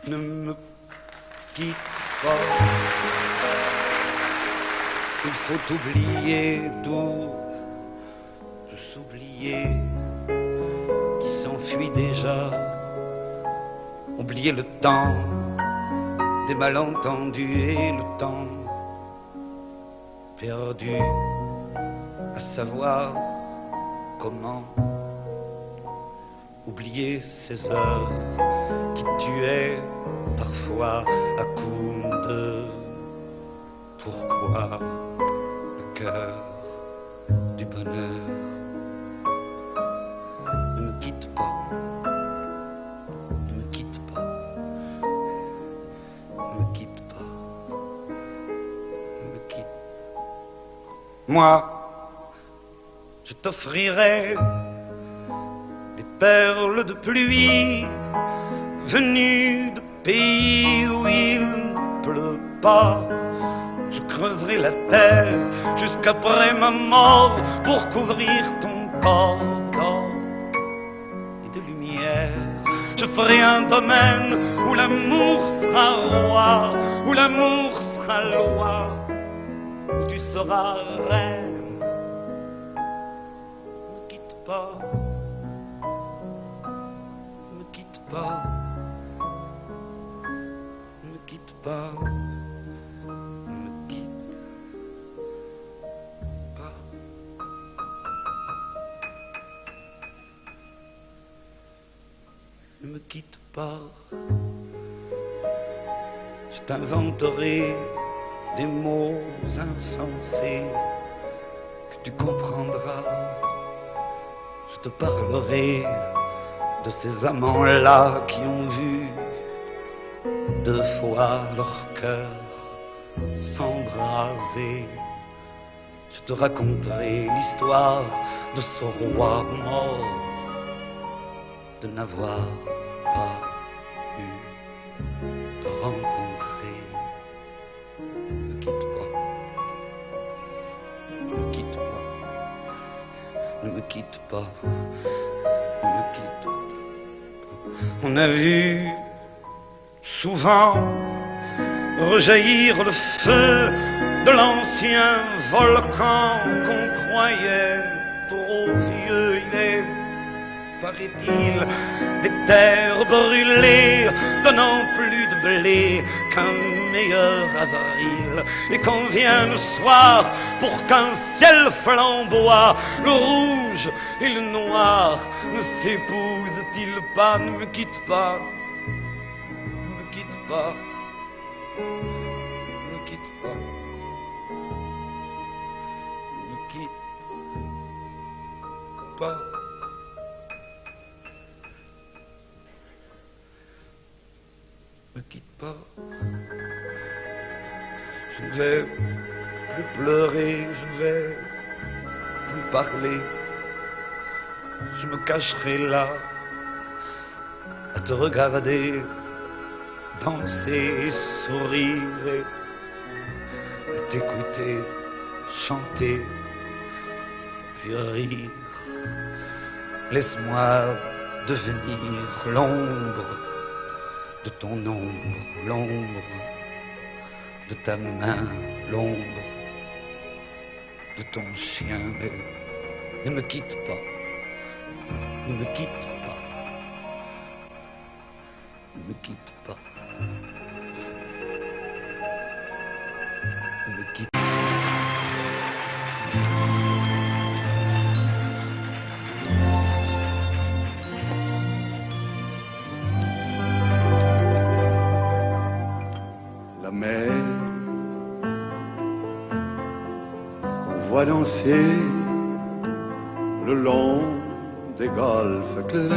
Ne me quitte pas. Il faut oublier tout, s'oublier qui s'enfuit déjà. Oublier le temps des malentendus et le temps perdu à savoir comment. Oublier ces heures qui tuaient parfois à coups de pourquoi le cœur du bonheur. Ne me quitte pas, ne me quitte pas, ne me quitte pas, ne me quitte. Moi, je t'offrirai des perles de pluie venues de pays où il ne pleut pas. Je creuserai la terre jusqu'après ma mort pour couvrir ton corps d'or et de lumière. Je ferai un domaine où l'amour sera roi, où l'amour sera loi, où tu seras reine. Ne me quitte pas, ne me quitte pas, ne me quitte pas. Ne me quitte pas, je t'inventerai des mots insensés que tu comprendras. Je te parlerai de ces amants-là qui ont vu 2 fois leur cœur s'embraser. Je te raconterai l'histoire de ce roi mort, de n'avoir pas pu te rencontrer. Ne me quitte pas, ne me quitte pas, ne me quitte pas, ne me quitte pas. On a vu souvent rejaillir le feu de l'ancien volcan qu'on croyait trop vieux. Il est, paraît-il, des terres brûlées, donnant plus de blé qu'un meilleur avril. Et qu'on vient le soir pour qu'un ciel flamboie, le rouge et le noir ne s'épousent-ils pas? Ne me quitte pas, ne me quitte pas, ne me quitte pas, ne me quitte pas. Ne me quitte pas. Je ne vais plus pleurer, je ne vais plus parler. Je me cacherai là à te regarder danser et sourire et t'écouter chanter puis rire. Laisse-moi devenir l'ombre de ton ombre, l'ombre de ta main, l'ombre de ton chien. Mais ne me quitte pas, ne me quitte pas, ne me quitte pas, ne me quitte pas. Voit danser le long des golfes clairs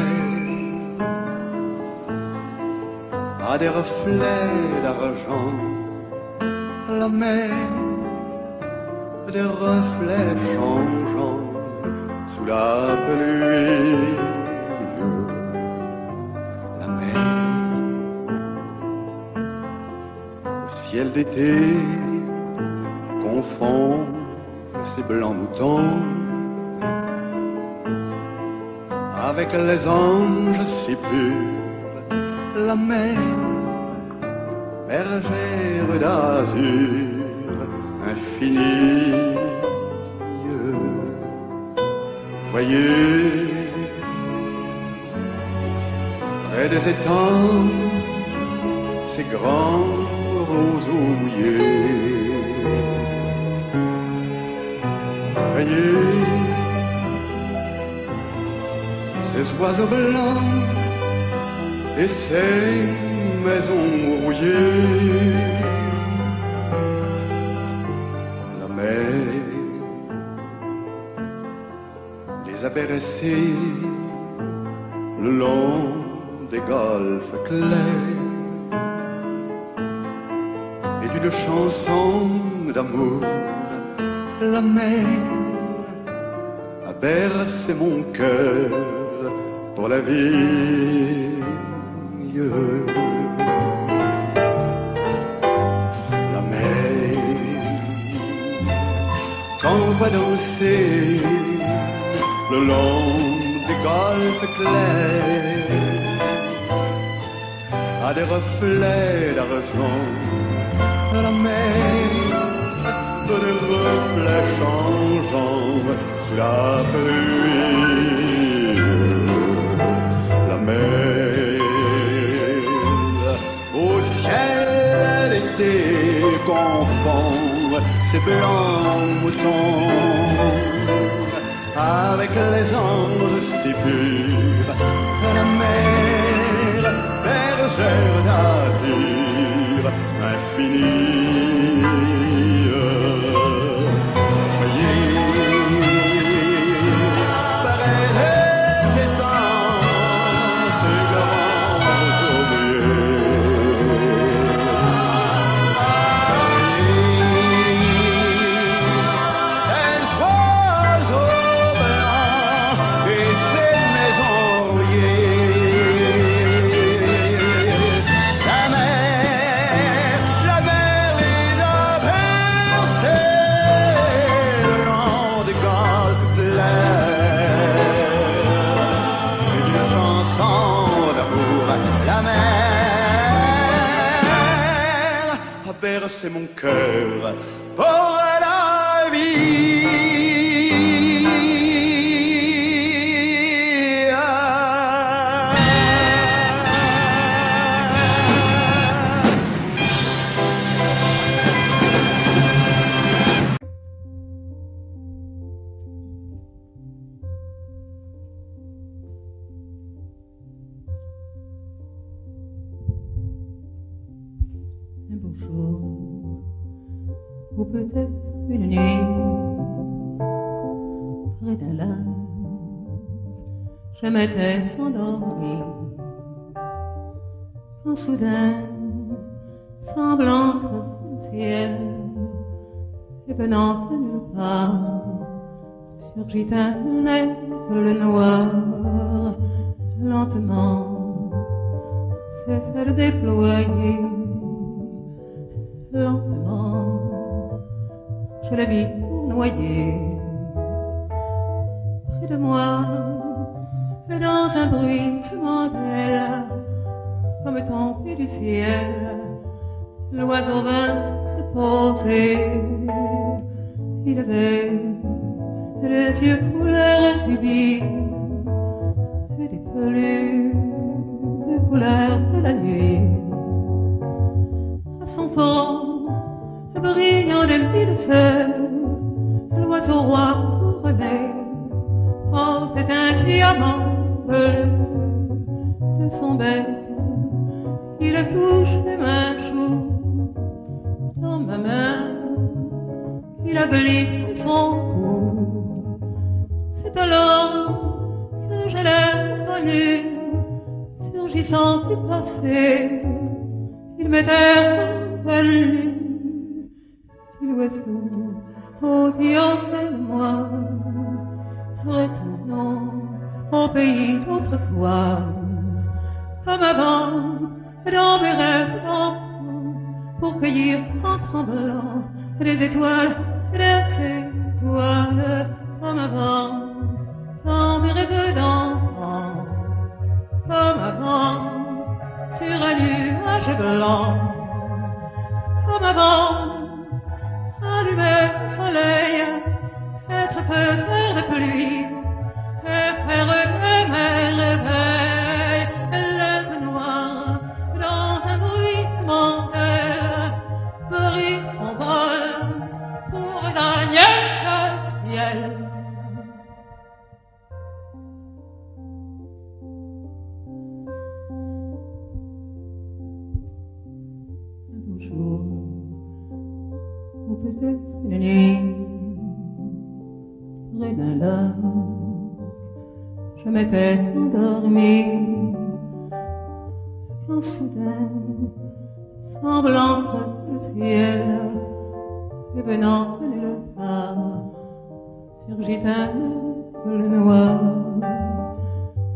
à des reflets d'argent, la mer, des reflets changeants sous la pluie. La mer, le ciel d'été confond ces blancs moutons avec les anges si purs. La mer, bergère d'azur infinie. Voyez, près des étangs, ces grands roseaux mouillés. Voyez, ces oiseaux blancs et ces maisons rouillées. La mer les a bercés le long des golfes clairs, et d'une chanson d'amour la mer a bercé mon cœur pour la vie. La mer qu'on voit danser le long des golfes clairs a des reflets d'argent. La mer des reflets changeants sous la pluie. La mer au ciel d'été confond ses blancs moutons avec les anges si purs. La mer, bergère d'azur infinie. Voyez, près des étangs, ces grands roseaux mouillés. Ces oiseaux blancs et ces maisons rouillées. La mer les a bercés le long des golfes clairs, et d'une chanson d'amour la mer a bercé mon cœur pour la Un beau jour, ou peut-être une nuit, près d'un lac, je m'étais endormi, quand soudain, semblant un ciel, et venant de nulle part, surgit un aigle noir, lentement, cessa de déployer. Lentement, je le vis noyer près de moi, et dans un bruissement d'aile, comme tombé du ciel, l'oiseau vint se poser. Il avait les yeux couleur rubis et des peluches couleur de la nuit. À son front brillant de mille feux, l'oiseau roi couronné portait un diamant bleu. De son bec, il touchait ma joue. Dans ma main, il a glissé son cou. C'est alors que je l'ai connu, surgissant du passé. Il m'était revenu. L'oiseau, oh Dieu, emmène-moi, retournons au pays d'autrefois, comme avant, dans mes rêves d'enfant, pour cueillir en tremblant les étoiles, comme avant, dans mes rêves d'enfant, comme avant, sur un nuage blanc. comme avant, allumer le soleil, être faiseur de pluie, et faire de merveilles, l'être noir, dans un bruissement d'air, brise son vol pour gagner le ciel. Un beau jour, ou peut-être une nuit, près d'un lac, je m'étais endormie, quand soudain, semblant que le ciel, et venant de nulle part, surgit un aigle noir.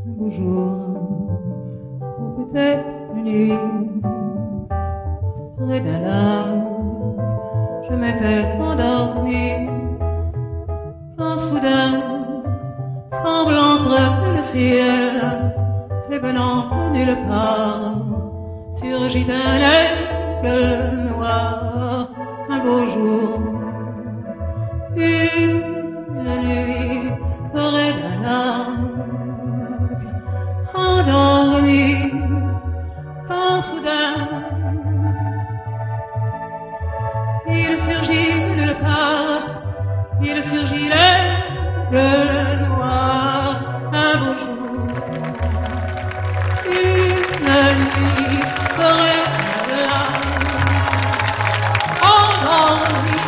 Un beau jour, ou peut-être une nuit, près d'un lac, je m'étais endormie, quand soudain, semblant crever le ciel, et venant de nulle part, surgit un aigle noir. Un beau jour, une nuit, près d'un lac, endormi, quand soudain, il surgit de nulle part, il surgit l'aigle noir. Un beau jour, une nuit, près d'un lac, endormi.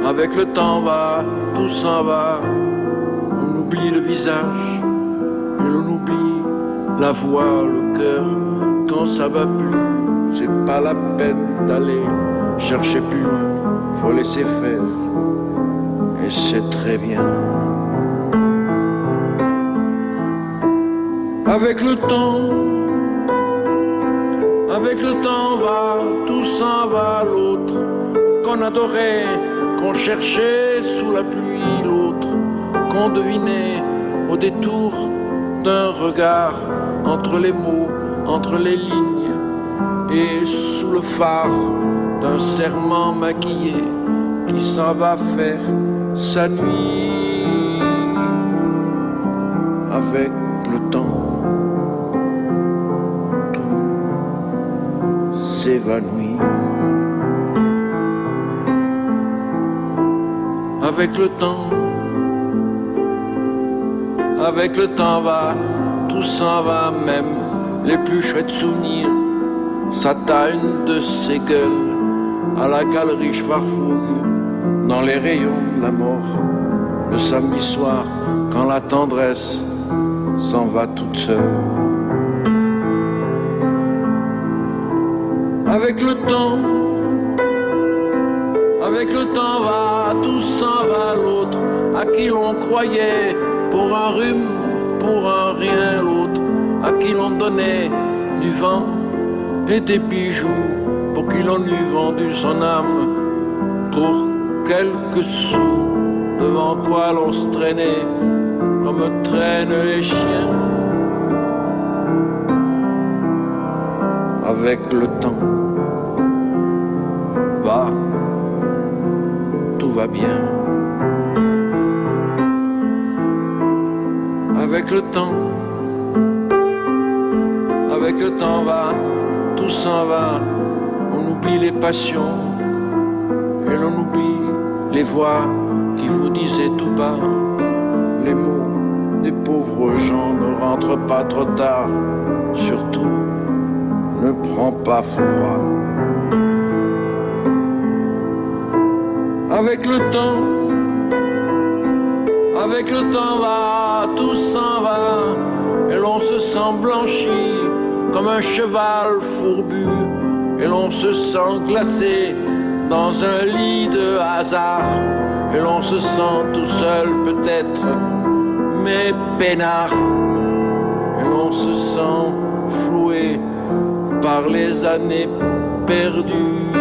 Avec le temps va, tout s'en va. On oublie le visage, et l'on oublie la voix, le cœur. Quand ça va plus, c'est pas la peine d'aller chercher plus loin. Faut laisser faire, et c'est très bien. Avec le temps va, tout s'en va. L'autre qu'on adorait, qu'on cherchait sous la pluie, l'autre qu'on devinait au détour d'un regard, entre les mots, entre les lignes, et sous le phare d'un serment maquillé qui s'en va faire sa nuit. Avec le temps, tout s'évanouit. Avec le temps va, tout s'en va, même les plus chouettes souvenirs. Ça t'a une de ces gueules à la galerie Schwarfouille, dans les rayons de la mort, le samedi soir, quand la tendresse s'en va toute seule. Avec le temps va, tout s'en va. L'autre à qui l'on croyait pour un rhume, pour un rien. L'autre à qui l'on donnait du vent et des bijoux, pour qui l'on eût vendu son âme pour quelques sous. Devant toi l'on se traînait comme traînent les chiens. Avec le temps va, tout va bien. Avec le temps va, tout s'en va. On oublie les passions et l'on oublie les voix qui vous disaient tout bas les mots des pauvres gens. Ne rentre pas trop tard, surtout ne prends pas froid. Avec le temps va, tout s'en va, et l'on se sent blanchi comme un cheval fourbu, et l'on se sent glacé dans un lit de hasard, et l'on se sent tout seul peut-être, mais peinard, et l'on se sent floué par les années perdues.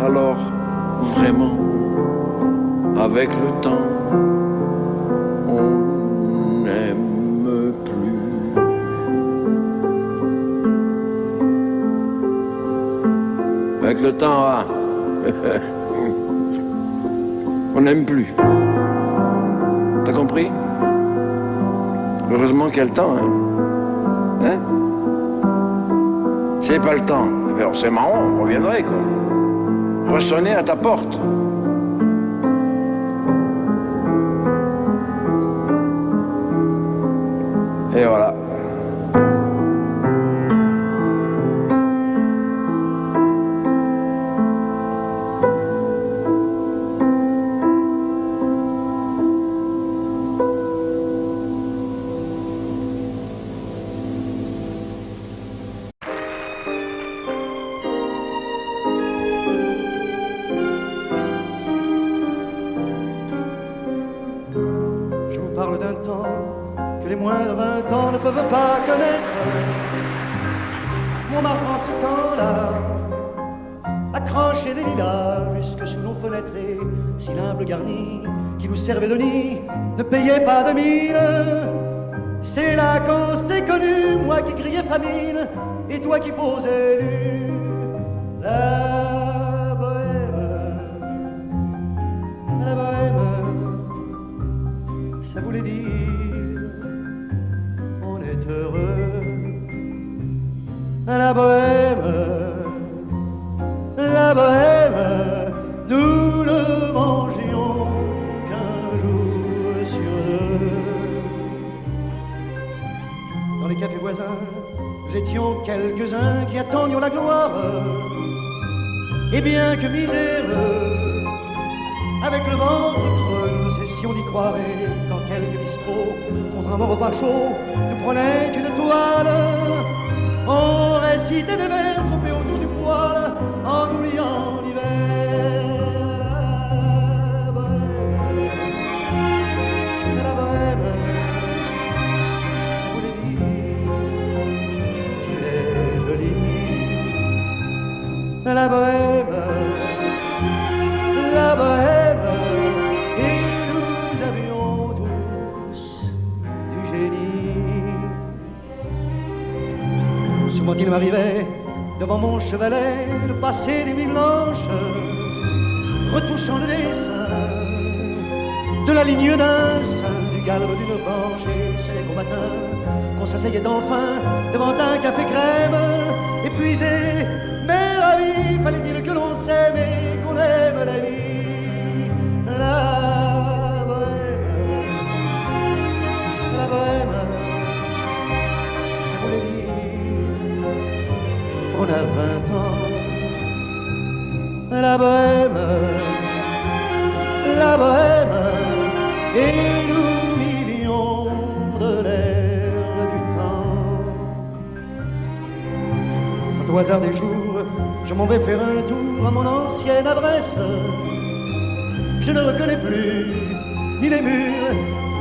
alors vraiment, avec le temps, on n'aime plus. Avec le temps, ah, on n'aime plus. T'as compris? Heureusement qu'il y a le temps, hein? Hein? C'est pas le temps. Eh bien, c'est marrant, on reviendrait, quoi. Ressonner à ta porte. Et voilà. Je vous parle d'un temps que les moins de 20 ans ne peuvent pas connaître. Montmartre en ce temps-là, accroché des lilas jusque sous nos fenêtres et si l'humble garni qui vous servait de nid ne payait pas de mine. C'est là qu'on s'est connu, moi qui criais famine et toi qui posais nu. La bohème, ça voulait dire on est heureux. La bohème, nous ne mangions qu'un jour sur deux. Dans les cafés voisins, nous étions quelques-uns qui attendions la gloire. Et bien que miséreux, avec le ventre creux, nous cessions d'y croire. Et dans quelques bistrots, contre un bon repas chaud, nous prenaient une toile. On récitait des vers groupés autour du poêle, en oubliant l'hiver. La bohème, ça voulait dire tu es jolie. La bohème, et nous avions tous du génie. Souvent il m'arrivait, devant mon chevalet, de passer des nuits blanches, retouchant le dessin de la ligne d'un sein, du galbe d'une branche. Et c'est qu'au matin, qu'on s'asseyait enfin devant un café crème, épuisé, mais ravi, fallait-il que l'on s'aime et qu'on aime la vie. La bohème, ça voulait dire on a 20 ans. La bohème, et nous vivions de l'air du temps. Au hasard des jours, je m'en vais faire un tour à mon ancienne adresse. Je ne reconnais plus ni les murs,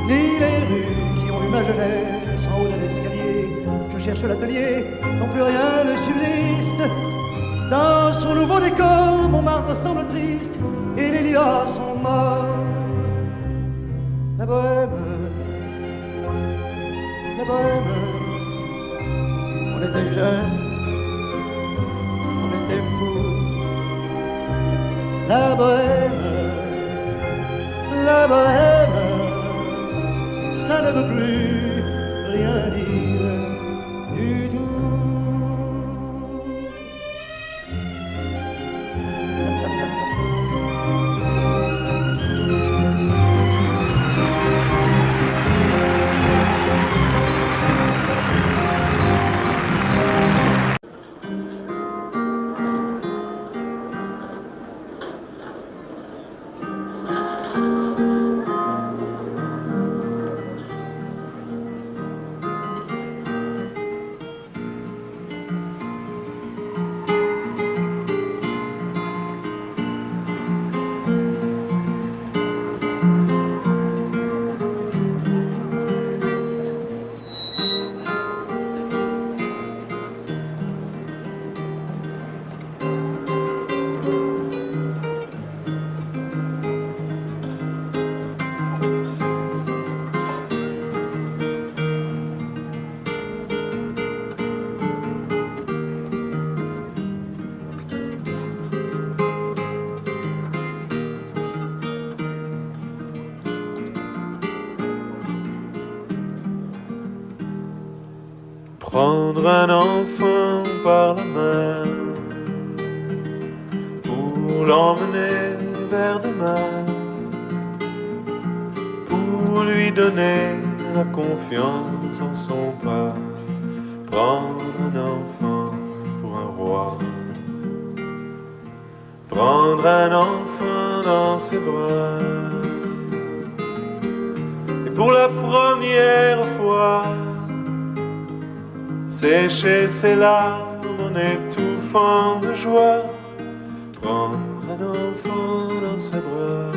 ni les rues qui ont eu ma jeunesse en haut d'un escalier. Je cherche l'atelier, non plus rien ne subsiste. Dans son nouveau décor, Montmartre semble triste et les lilas sont morts. La bohème, on était jeunes, on était fous. La bohème, ça ne veut plus rien dire du tout. Prendre un enfant par la main pour l'emmener vers demain, pour lui donner la confiance en son pas. Prendre un enfant pour un roi, prendre un enfant dans ses bras, et pour la première fois sécher ses larmes en étouffant de joie. Prendre un enfant dans ses bras.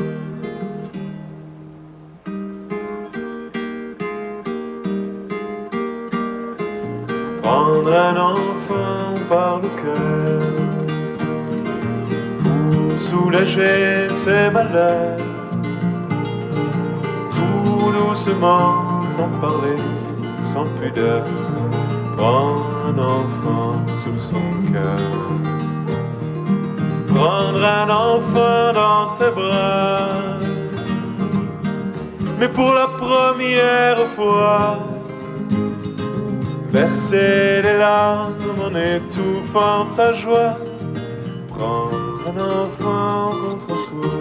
Prendre un enfant par le cœur pour soulager ses malheurs, tout doucement, sans parler, sans pudeur. Prendre un enfant sur son cœur, prendre un enfant dans ses bras, mais pour la première fois verser les larmes en étouffant sa joie. Prendre un enfant contre soi.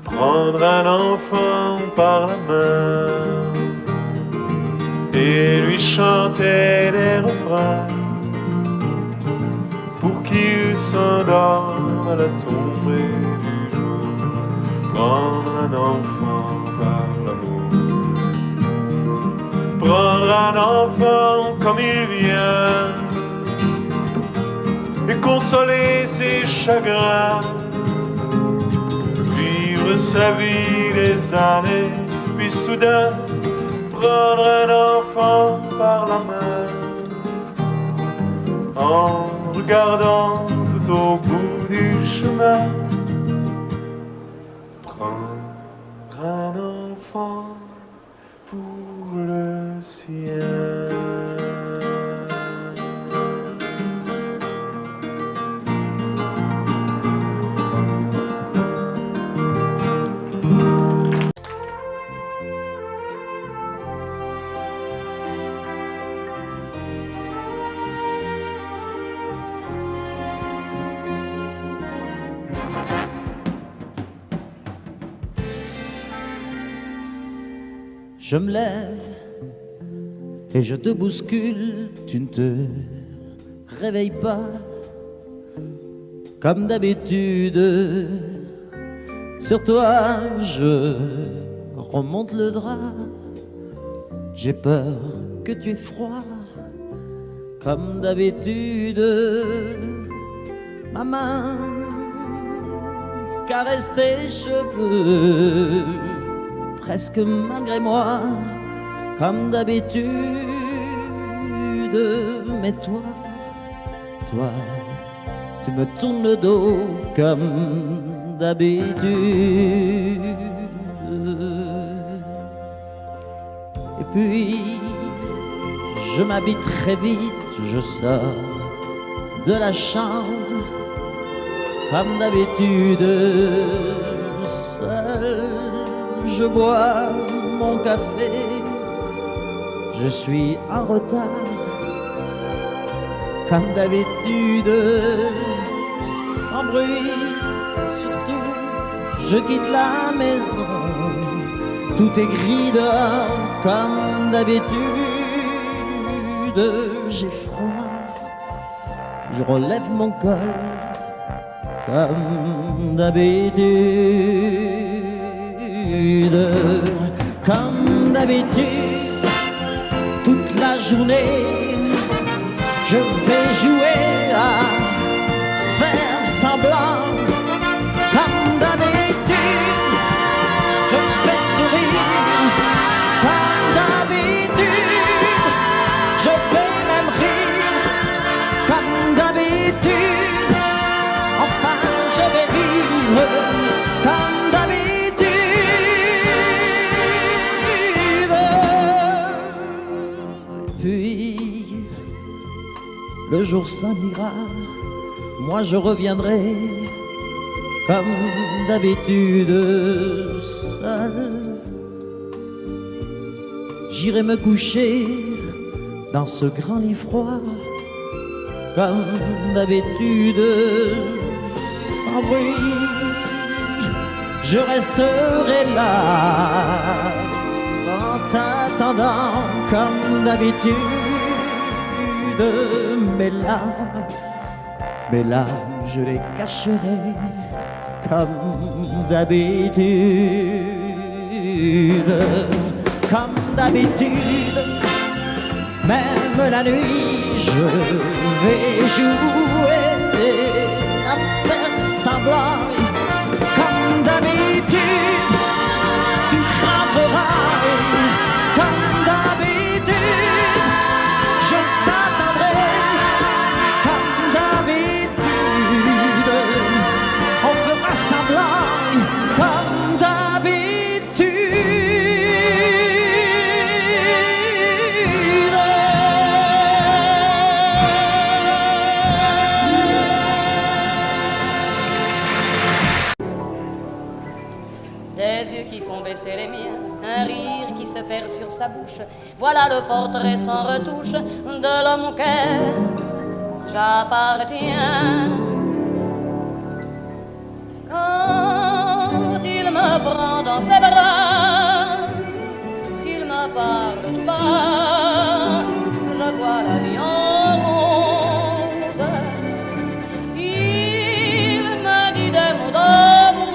Prendre un enfant par la main et lui chanter des refrains pour qu'il s'endorme à la tombée du jour. Prendre un enfant par l'amour, prendre un enfant comme il vient et consoler ses chagrins, sa vie des années, puis soudain prendre un enfant par la main en regardant tout au bout du chemin. Prendre un enfant pour le sien. Je me lève et je te bouscule, tu ne te réveilles pas comme d'habitude. Sur toi je remonte le drap, j'ai peur que tu aies froid comme d'habitude. Ma main caresse tes cheveux presque malgré moi, comme d'habitude. Mais toi, tu me tournes le dos comme d'habitude. Et puis, je m'habille très vite, je sors de la chambre, comme d'habitude, seul. Je bois mon café, je suis en retard, comme d'habitude, sans bruit, surtout, je quitte la maison, tout est gris dehors, comme d'habitude, j'ai froid, je relève mon col, comme d'habitude. Comme d'habitude, toute la journée, je vais jouer à faire semblant, comme jour s'en ira, moi je reviendrai comme d'habitude seul. J'irai me coucher dans ce grand lit froid comme d'habitude sans bruit. Je resterai là en t'attendant comme d'habitude. Mes larmes, je les cacherai comme d'habitude. Comme d'habitude, même la nuit, je vais jouer à faire semblant. Comme d'habitude, tu rentreras. Comme d'habitude, je t'attendrai. Comme d'habitude, on fera semblant. Comme d'habitude. Des yeux qui font baisser les miens, un rire qui se perd sur sa bouche. Voilà le portrait sans retouche de l'homme auquel j'appartiens. Quand il me prend dans ses bras, qu'il me parle tout bas, je vois la vie en rose. Il me dit des mots d'amour,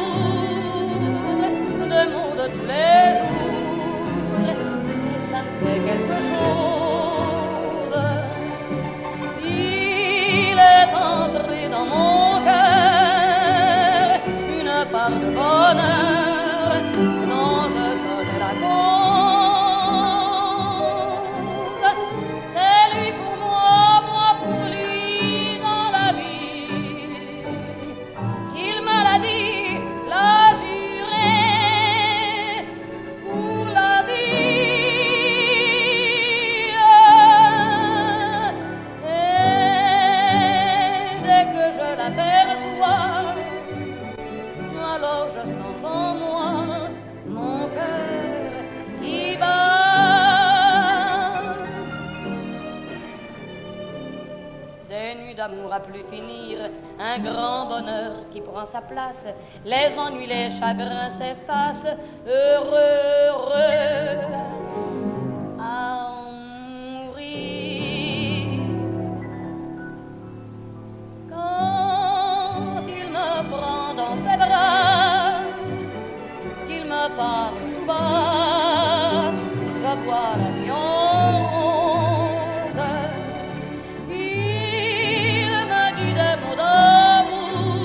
de tous les jours, et ça me fait quelque chose. Il est entré dans mon cœur une part de bonheur dont je connais la cause. C'est lui pour moi, moi pour lui dans la vie. Il me l'a dit, l'a juré. Alors je sens en moi mon cœur qui bat. Des nuits d'amour à plus finir, un grand bonheur qui prend sa place. Les ennuis, les chagrins s'effacent, heureux, heureux à en mourir. Quand il me prend dans ses bras, qu'il me parle tout bas, je vois la vie en rose. Il me dit des mots d'amour,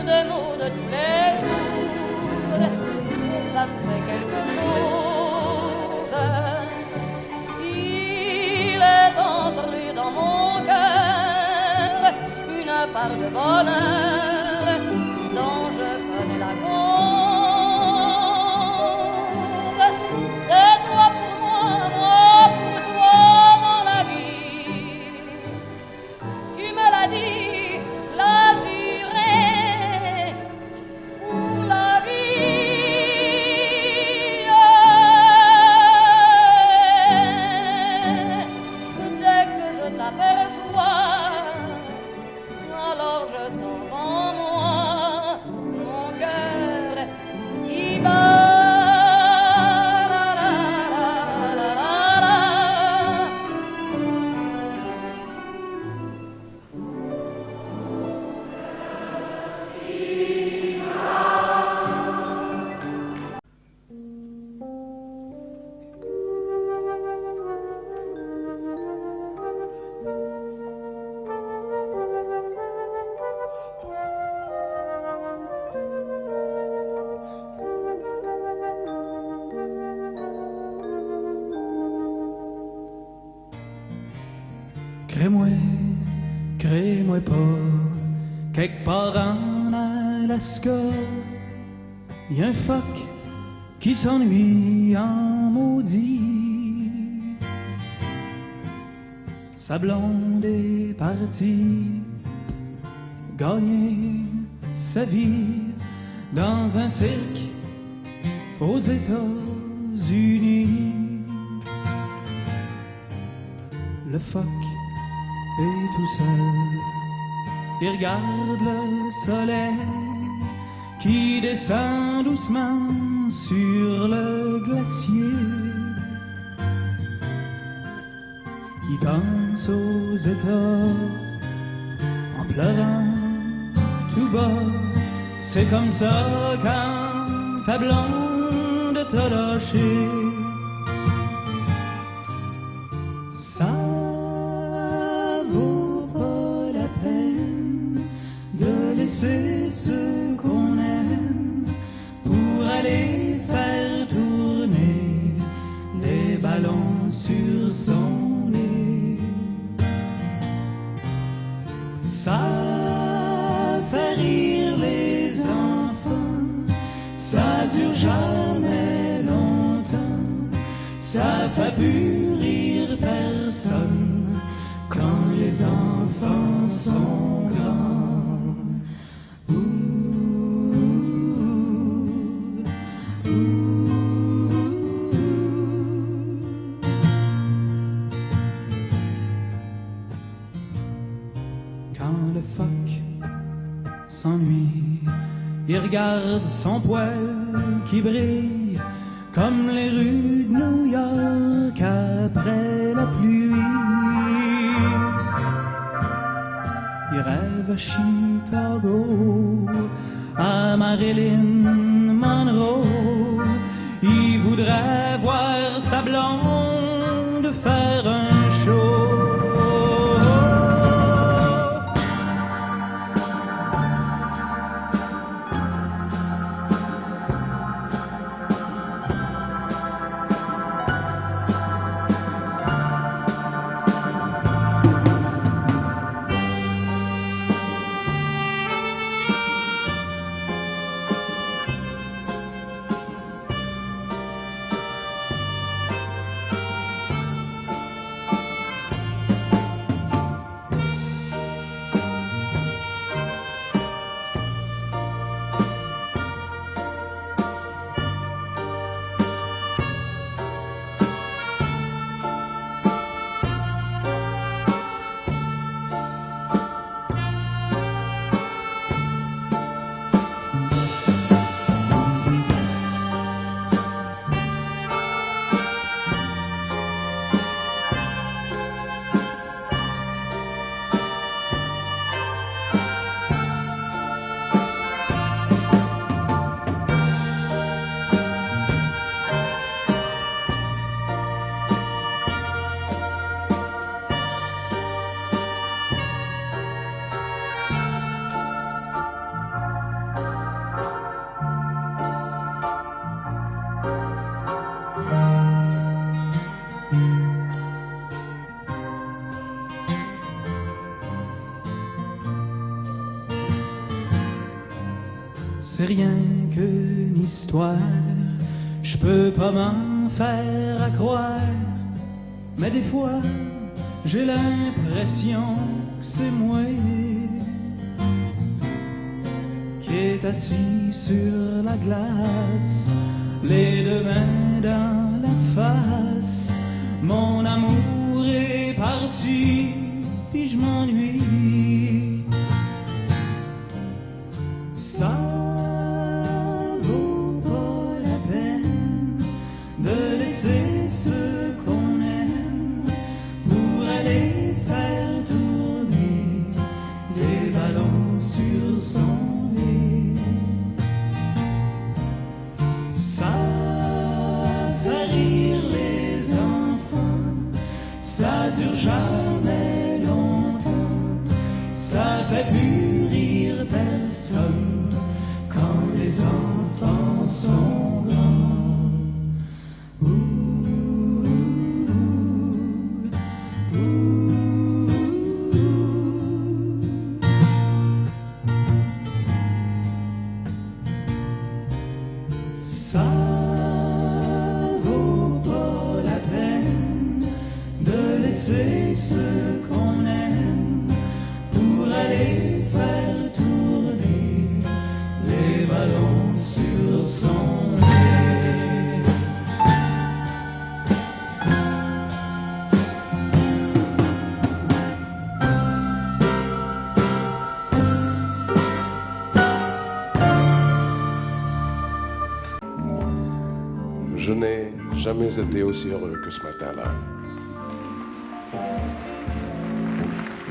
des mots de tous les jours, et ça me fait quelque chose. Il est entré dans mon cœur une part de bonheur dont je connais la cause. C'est toi pour moi, moi pour toi dans la vie. Tu me l'as dit, l'as juré pour la vie. Dès que je t'aperçois, alors je sens en moi mon cœur qui bat. La, la, la, la, la, la. Crée-moi pas, quelque part en Alaska, y a un phoque qui s'ennuie en maudit. sa blonde est partie gagner sa vie dans un cirque aux États-Unis. Le phoque est tout seul, il regarde le soleil qui descend doucement sur le glacier. Il pense aux États en pleurant tout bas. C'est comme ça quand ta blonde t'a lâché. Ça vaut pas la peine de laisser ceux qu'on aime pour aller faire tourner des ballons sur son nez. Ça fait rire les enfants, ça dure jamais longtemps, ça fait plus rire personne quand les enfants sont grands. Quand le phoque s'ennuie, il regarde son poil qui brille comme les rues de New York après la pluie. Il rêve à Chicago, à Marilyn Monroe. Il voudrait voir sa blonde faire un show. C'est rien qu'une histoire, je peux pas m'en faire à croire, mais des fois j'ai l'impression que c'est moi qui est assis sur la glace, les deux mains dans la face. Mon amour est parti, puis je m'ennuie. Ça vaut pas la peine de laisser ceux qu'on aime pour aller faire tourner des ballons sur son nez. Ça fait rire les enfants, ça dure jamais longtemps, ça fait plus rire personne quand les enfants sont grands. Ça vaut pas la peine de laisser ceux Je n'ai jamais été aussi heureux que ce matin-là.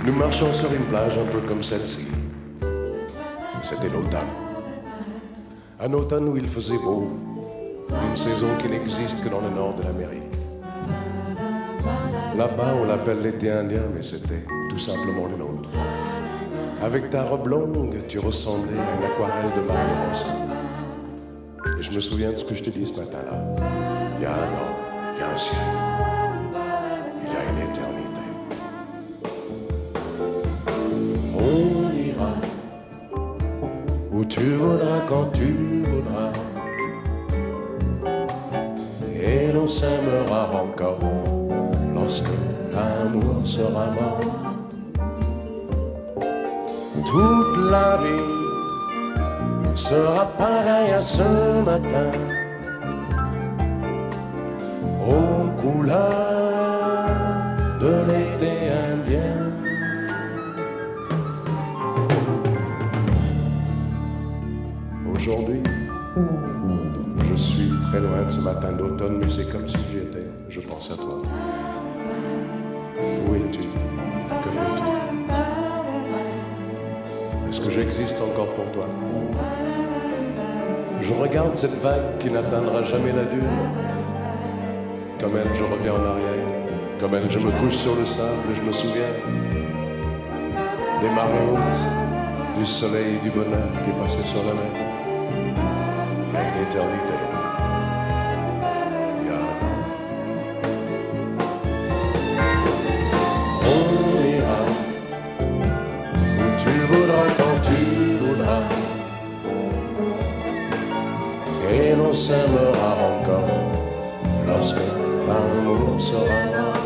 Nous marchions sur une plage un peu comme celle-ci. C'était l'automne. Un automne où il faisait beau, une saison qui n'existe que dans le nord de l'Amérique. Là-bas, on l'appelle l'été indien, mais c'était tout simplement le nôtre. Avec ta robe longue, tu ressemblais à une aquarelle de Mario Rossi. Et je me souviens de ce que je te dis ce matin-là. Il y a un an, il y a un siècle, il y a une éternité. On ira où tu voudras, quand tu voudras, et l'on s'aimera encore lorsque l'amour sera mort. Toute la vie sera pareille à ce matin, aux couleurs de l'été indien. Aujourd'hui, je suis très loin de ce matin d'automne, mais c'est comme si j'y étais. Je pense à toi. Où es-tu? Que fais-tu? Est-ce que j'existe encore pour toi? Je regarde cette vague qui n'atteindra jamais la dune. Comme elle, je reviens en arrière. Comme elle, je me couche sur le sable et je me souviens des marées hautes, du soleil et du bonheur qui passaient sur la mer. Il y a une éternité. Il y a un an. On ira où tu voudras, quand tu voudras, et l'on s'aimera encore lorsque l'amour sera mort.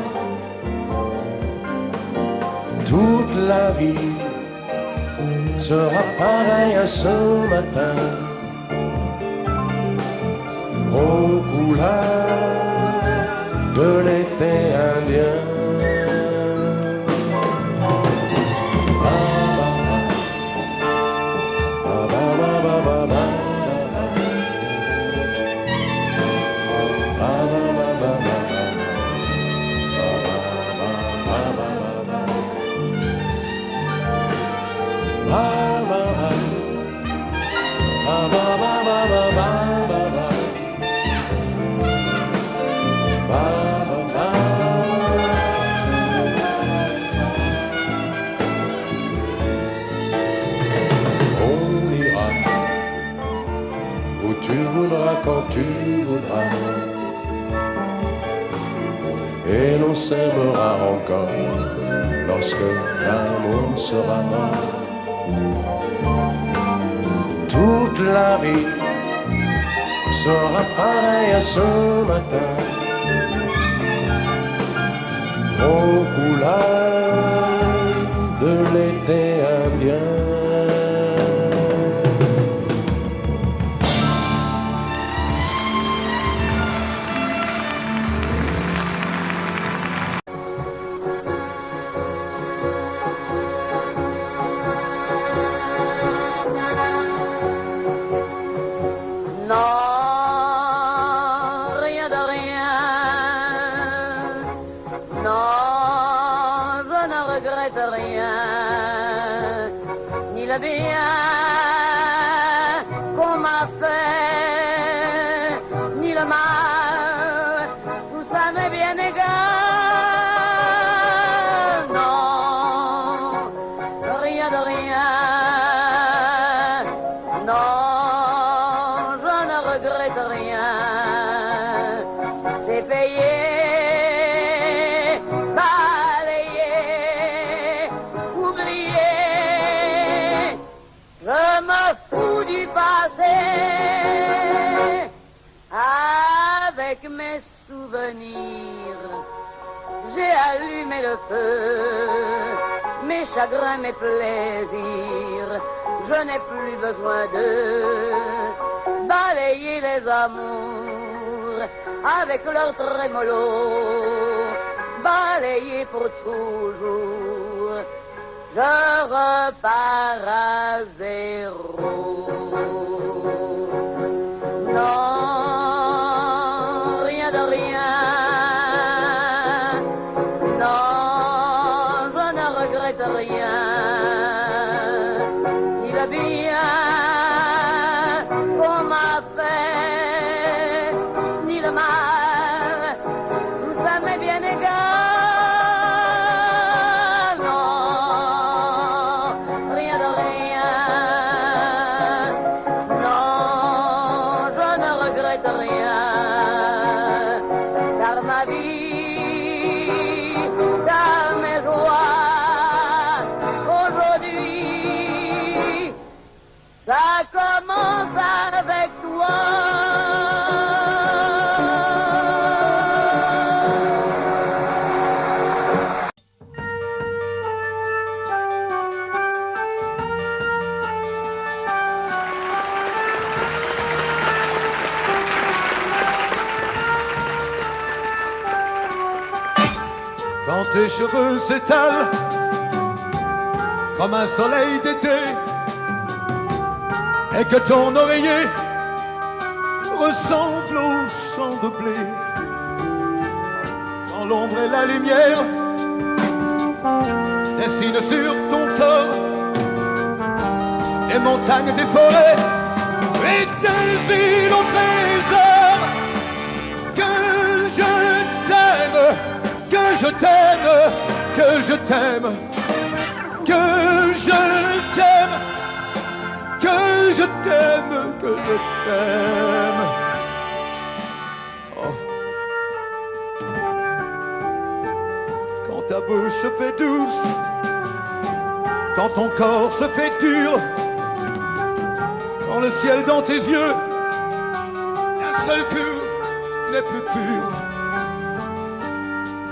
Toute la vie sera pareille à ce matin, aux couleurs de l'été indien. Quand tu voudras, et l'on s'aimera encore lorsque l'amour sera mort. Toute la vie sera pareille à ce matin, aux couleurs de l'été indien. Mes souvenirs, j'ai allumé le feu, mes chagrins, mes plaisirs, je n'ai plus besoin de balayer les amours avec leur trémolo, balayer pour toujours, je repars à zéro. Non, regrette rien, car ma vie, car mes joies, aujourd'hui, ça commence avec toi. Quand tes cheveux s'étalent comme un soleil d'été et que ton oreiller ressemble au champ de blé, quand l'ombre et la lumière dessinent sur ton corps des montagnes, des forêts et des îles au trésor, que je t'aime, que je t'aime, que je t'aime, que je t'aime, que je t'aime, que je t'aime. Oh. Quand ta bouche se fait douce, quand ton corps se fait dur, quand le ciel dans tes yeux d'un seul coup n'est plus pur,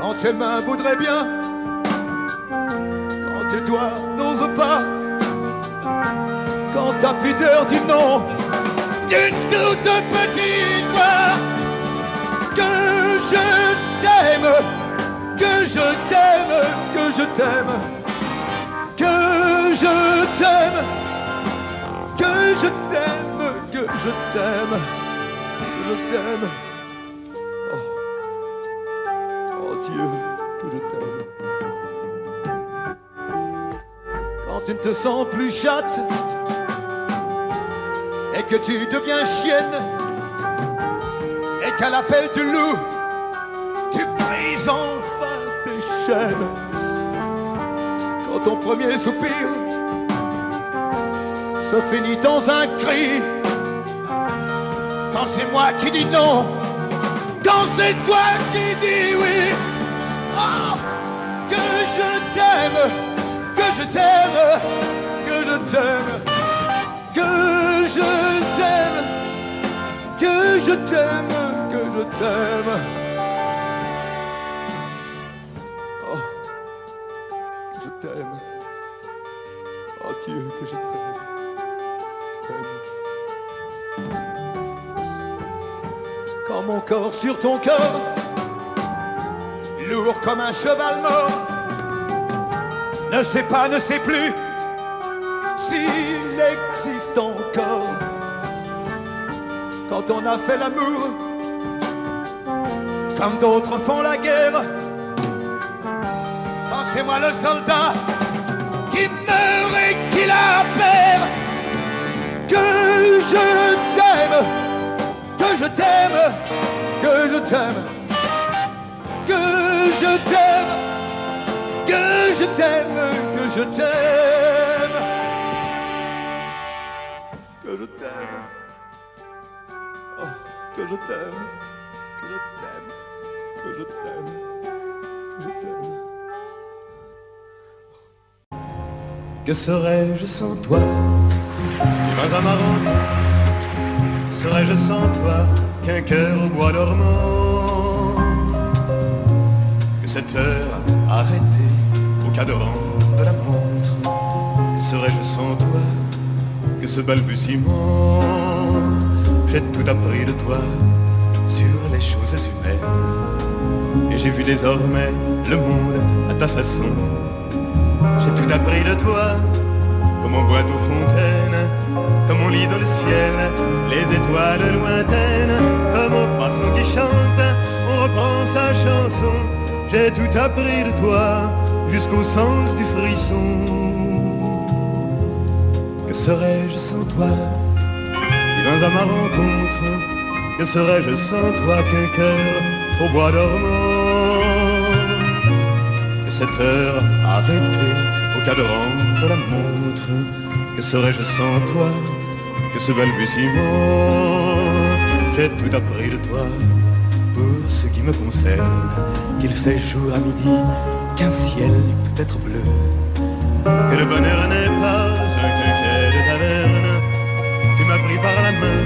quand tes mains voudraient bien, quand tes doigts n'osent pas, quand ta pudeur dit non d'une toute petite voix, que je t'aime, que je t'aime, que je t'aime, que je t'aime, que je t'aime, que je t'aime, que je t'aime. Dieu, que je t'aime. Quand tu ne te sens plus chatte et que tu deviens chienne et qu'à l'appel du loup tu brises enfin tes chaînes. Quand ton premier soupir se finit dans un cri, quand c'est moi qui dis non, quand c'est toi qui dis oui. Oh, que je t'aime, que je t'aime, que je t'aime, que je t'aime, que je t'aime, que je t'aime. Oh, que je t'aime. Oh Dieu, que je t'aime. Quand mon corps sur ton corps, lourd comme un cheval mort, ne sait pas, ne sait plus s'il existe encore. Quand on a fait l'amour, comme d'autres font la guerre, quand c'est moi le soldat qui meurt et qui la perd, que je t'aime, que je t'aime, que je t'aime, que je t'aime, que je t'aime, que je t'aime, que je t'aime, oh, que je t'aime, que je t'aime, que je t'aime, que je t'aime. Que serais-je sans toi? Dans un marron, serais-je sans toi qu'un cœur au bois dormant? Que cette heure arrêtée au cadran de la montre, que serais-je sans toi? Que ce balbutiement, j'ai tout appris de toi sur les choses humaines, et j'ai vu désormais le monde à ta façon. J'ai tout appris de toi, comme on boit aux fontaines, comme on lit dans le ciel les étoiles lointaines, comme au passant qui chante, on reprend sa chanson. J'ai tout appris de toi, jusqu'au sens du frisson. Que serais-je sans toi? Si dans ma rencontre, que serais-je sans toi qu'un cœur au bois dormant? Que cette heure arrêtée au cadran de la montre, que serais-je sans toi? Que ce balbutiement, j'ai tout appris de toi. Pour ce qui me concerne, qu'il fait jour à midi, qu'un ciel peut être bleu, que le bonheur n'est pas un quinquet de taverne. Tu m'as pris par la main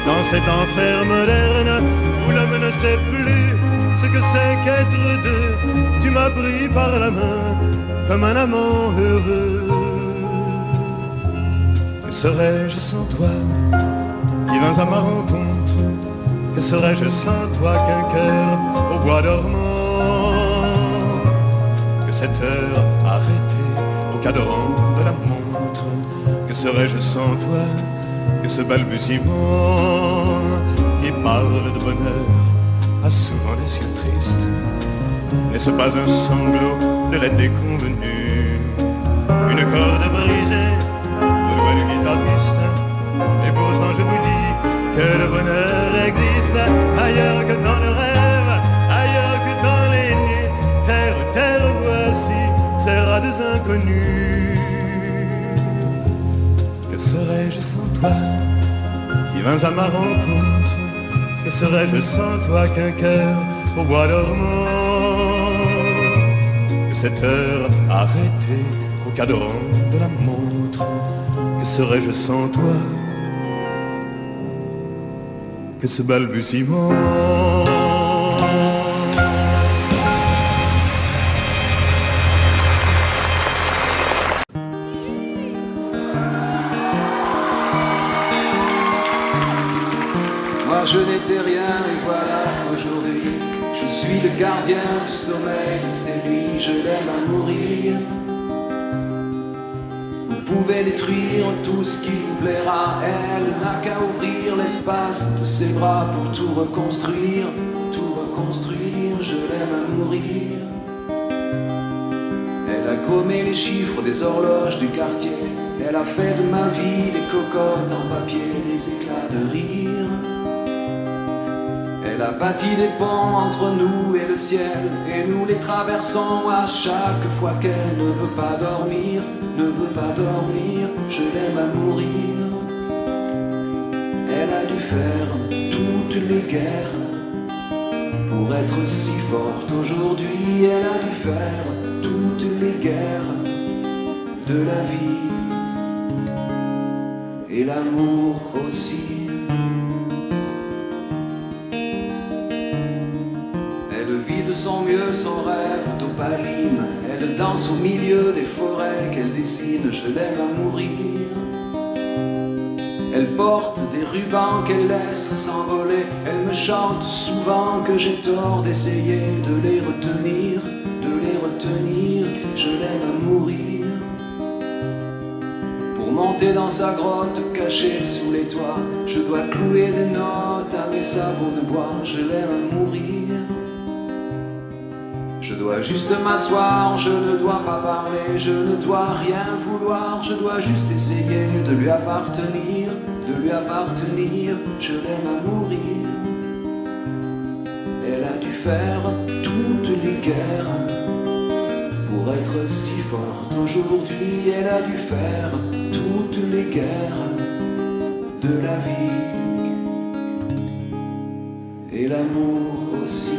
dans cet enfer moderne où l'homme ne sait plus ce que c'est qu'être deux. Tu m'as pris par la main comme un amant heureux. Que serais-je sans toi qui vins à ma rencontre? Que serais-je sans toi qu'un cœur au bois dormant? Que cette heure arrêtée au cadran de la montre? Que serais-je sans toi que ce balbutiement qui parle de bonheur a souvent des yeux tristes? N'est-ce pas un sanglot de la déconvenue? Une corde brisée de doigt du guitariste? Et pourtant je vous dis que le bonheur existe ailleurs que dans le rêve, ailleurs que dans les nuits. Terre, terre, voici ces rades inconnus. Que serais-je sans toi qui vins à ma rencontre? Que serais-je sans toi qu'un cœur au bois dormant? Que cette heure arrêtée au cadran de la montre? Que serais-je sans toi que ce balbutiement? Moi je n'étais rien et voilà qu'aujourd'hui je suis le gardien du sommeil de ces nuits. Je l'aime à mourir. Vous pouvez détruire tout ce qui vous plaira. Elle n'a qu'à ouvrir l'espace de ses bras pour tout reconstruire. Tout reconstruire, je l'aime à mourir. Elle a gommé les chiffres des horloges du quartier. Elle a fait de ma vie des cocottes en papier, des éclats de rire. Elle a bâti des ponts entre nous et le ciel, et nous les traversons à chaque fois qu'elle ne veut pas dormir, ne veut pas dormir, je l'aime à mourir. Elle a dû faire toutes les guerres pour être si forte aujourd'hui. Elle a dû faire toutes les guerres de la vie et l'amour aussi. Elle vit de son mieux son rêve d'opaline. Elle danse au milieu des forêts qu'elle dessine. Je l'aime à mourir. Elle porte des rubans qu'elle laisse s'envoler. Elle me chante souvent que j'ai tort d'essayer de les retenir, de les retenir. Je l'aime à mourir. Pour monter dans sa grotte cachée sous les toits, je dois clouer des notes à mes sabots de bois. Je l'aime à mourir. Je dois juste m'asseoir, je ne dois pas parler, je ne dois rien vouloir, je dois juste essayer de lui appartenir, de lui appartenir, je l'aime à mourir. Elle a dû faire toutes les guerres pour être si forte aujourd'hui. Elle a dû faire toutes les guerres de la vie et l'amour aussi.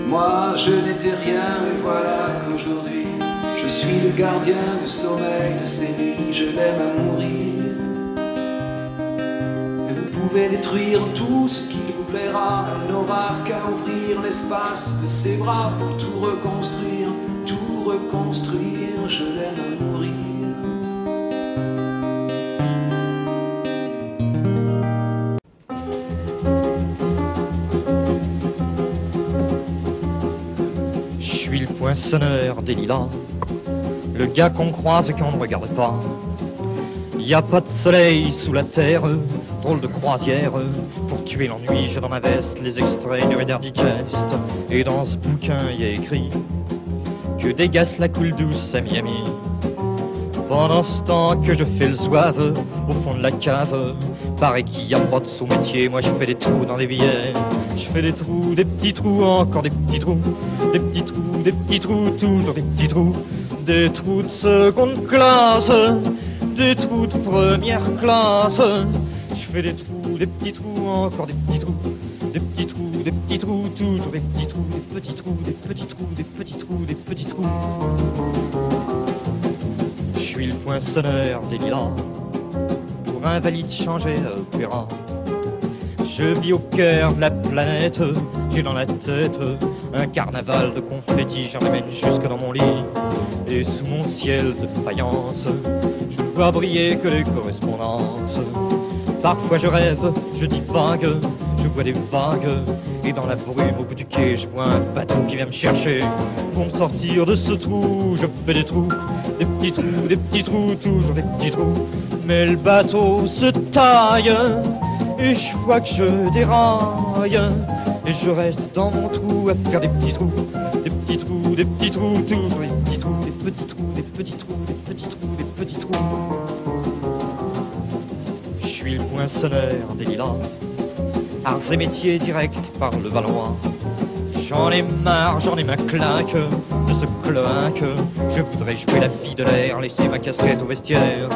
Moi je n'étais rien et voilà qu'aujourd'hui je suis le gardien du sommeil de ces nuits. Je l'aime à mourir. Et vous pouvez détruire tout ce qui vous plaira. Elle n'aura qu'à ouvrir l'espace de ses bras pour tout reconstruire, tout reconstruire. Je l'aime à mourir. Poinçonneur des lilas, le gars qu'on croise et qu'on ne regarde pas. Y a pas de soleil sous la terre, drôle de croisière. Pour tuer l'ennui, j'ai dans ma veste les extraits du Reader Digest. Et dans ce bouquin, y a écrit que dégasse la coule douce à Miami. Pendant ce temps que je fais le zouave au fond de la cave, paraît qu'il y a pas de sous-métier. Moi je fais des trous dans les billets. Je fais des trous, des petits trous, encore des petits trous. Des petits trous, toujours des petits trous. Des trous de seconde classe. des trous de première classe. Je fais des trous, des petits trous, encore des petits trous, des petits trous, des petits trous, toujours des petits trous, des petits trous, des petits trous, des petits trous, des petits trous. Je suis le poinçonneur des lilas, pour invalide changer l'opéra. Je vis au cœur de la planète, j'ai dans la tête un carnaval de confettis, j'en amène jusque dans mon lit. Et sous mon ciel de faïence, je ne vois briller que les correspondances. Parfois je rêve, je divague, je vois des vagues. Et dans la brume au bout du quai, je vois un bateau qui vient me chercher. Pour me sortir de ce trou, je fais des trous, des petits trous, toujours des petits trous. Mais le bateau se taille, et je vois que je déraille. Et je reste dans mon trou à faire des petits trous, des petits trous, des petits trous, toujours des petits trous, des petits trous, des petits trous, des petits trous, des petits trous. Je suis le poinçonneur des lilas, arts et métiers directs par le Valois. J'en ai marre, j'en ai ma claque de ce cloaque. Je voudrais jouer la fille de l'air, laisser ma casquette au vestiaire.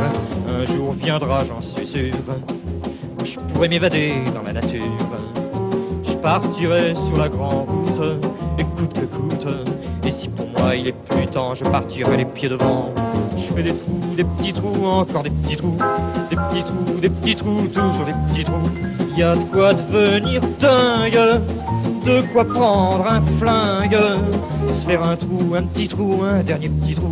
Un jour viendra, j'en suis sûr, où je pourrais m'évader dans la nature. Je partirai sur la grande route, et coûte que coûte. Et si pour moi il est plus temps, je partirai les pieds devant. Je fais des trous, des petits trous, encore des petits trous, des petits trous, des petits trous, toujours des petits trous. Y a de quoi devenir dingue, de quoi prendre un flingue, se faire un trou, un petit trou, un dernier petit trou,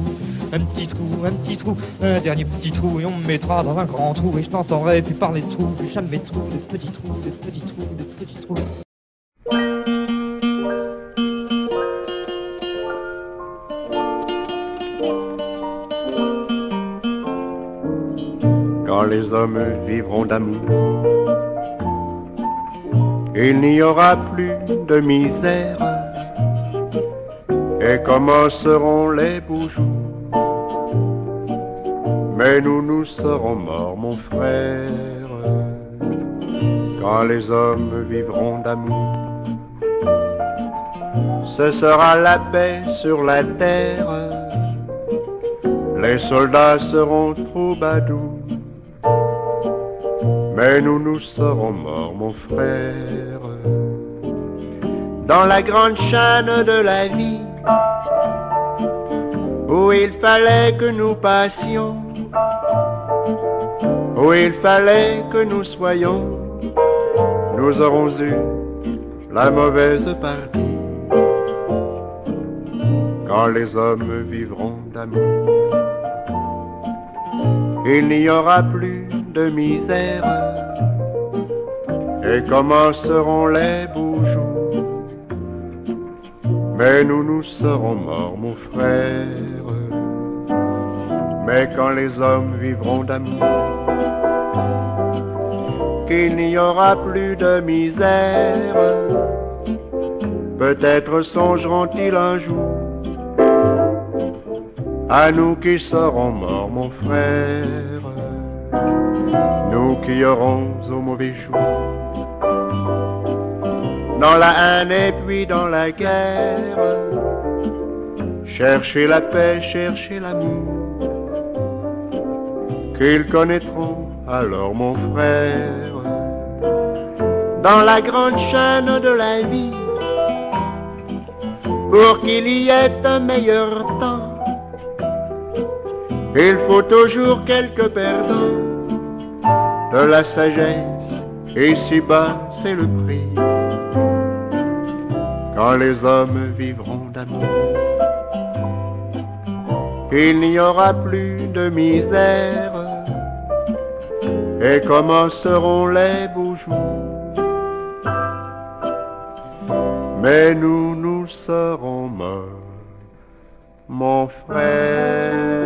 un petit trou, un petit trou, un dernier petit trou, et on me mettra dans un grand trou, et je t'entendrai plus parler de trous, plus jamais trous, des petits trous, des petits trous, des petits trous. Quand les hommes vivront d'amour, il n'y aura plus de misère, et commenceront les beaux jours. Mais nous serons morts, mon frère, quand les hommes vivront d'amour. Ce sera la paix sur la terre, les soldats seront troubadours. Mais nous serons morts, mon frère, dans la grande chaîne de la vie, où il fallait que nous passions, où il fallait que nous soyons. Nous aurons eu la mauvaise partie, quand les hommes vivront d'amour. Il n'y aura plus de misère, et commenceront les beaux jours. Mais nous serons morts, mon frère, mais quand les hommes vivront d'amour, qu'il n'y aura plus de misère, peut-être songeront-ils un jour à nous qui serons morts, mon frère, nous qui aurons au mauvais jour, dans la haine et puis dans la guerre, chercher la paix, chercher l'amour, qu'ils connaîtront alors, mon frère, dans la grande chaîne de la vie, pour qu'il y ait un meilleur temps. Il faut toujours quelques perdants, de la sagesse, et si bas c'est le prix, quand les hommes vivront d'amour. Il n'y aura plus de misère, et commenceront les beaux jours. Mais nous serons morts, mon frère.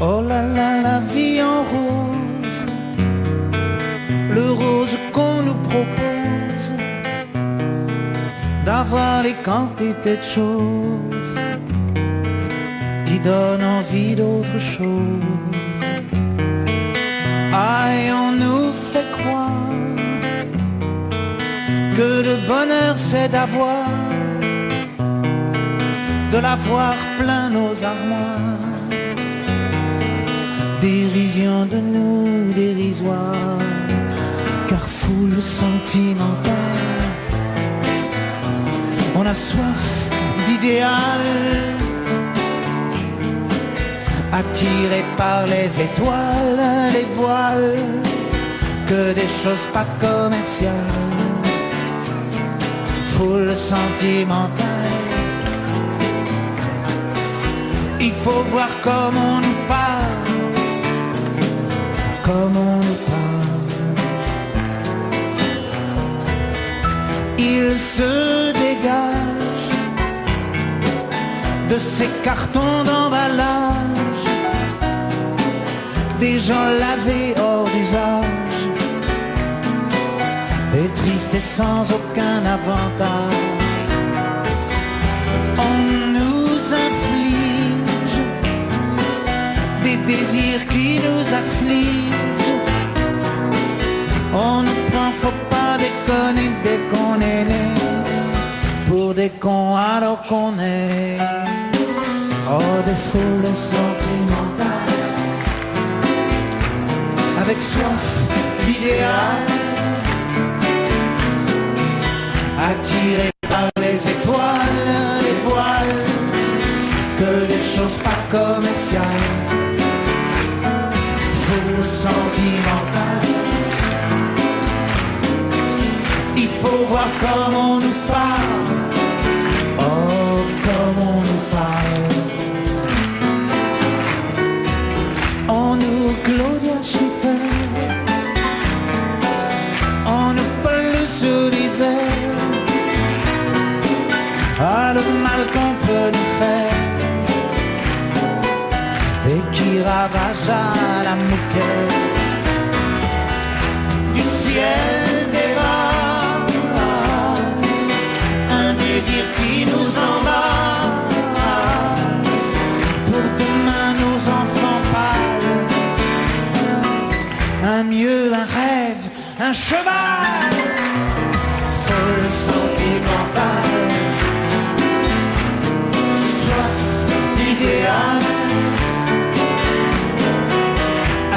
Oh là là, la vie en rose, le rose qu'on nous propose, d'avoir les quantités de choses qui donnent envie d'autre chose. Ah, et on nous fait croire que le bonheur c'est d'avoir, de l'avoir plein nos armoires. Dérision de nous dérisoire, car foule sentimentale, on a soif d'idéal, attiré par les étoiles, les voiles, que des choses pas commerciales. Foule sentimentale, il faut voir comment on nous parle, comment on nous parle. Il se dégage de ces cartons d'emballage, des gens lavés hors d'usage, et tristes et sans aucun avantage. On nous inflige des désirs qui nous affligent. On nous prend, faut pas déconner dès qu'on est né, pour des cons alors qu'on est. Oh, des foules sentimentales, avec soif d'idéal, attirés par les étoiles, les voiles, que des choses pas commerciales. Foule sentimentale, il faut voir comment on nous parle. Oh, comment on nous parle. On nous Claudia Schiffer, on nous Paul Solitaire. Ah, le mal qu'on peut nous faire, et qui ravage à la mouquette du ciel des vagues, un désir qui nous emballe, pour demain nos enfants pâles, un mieux, un rêve, un cheval, folle sentimentale, idéal,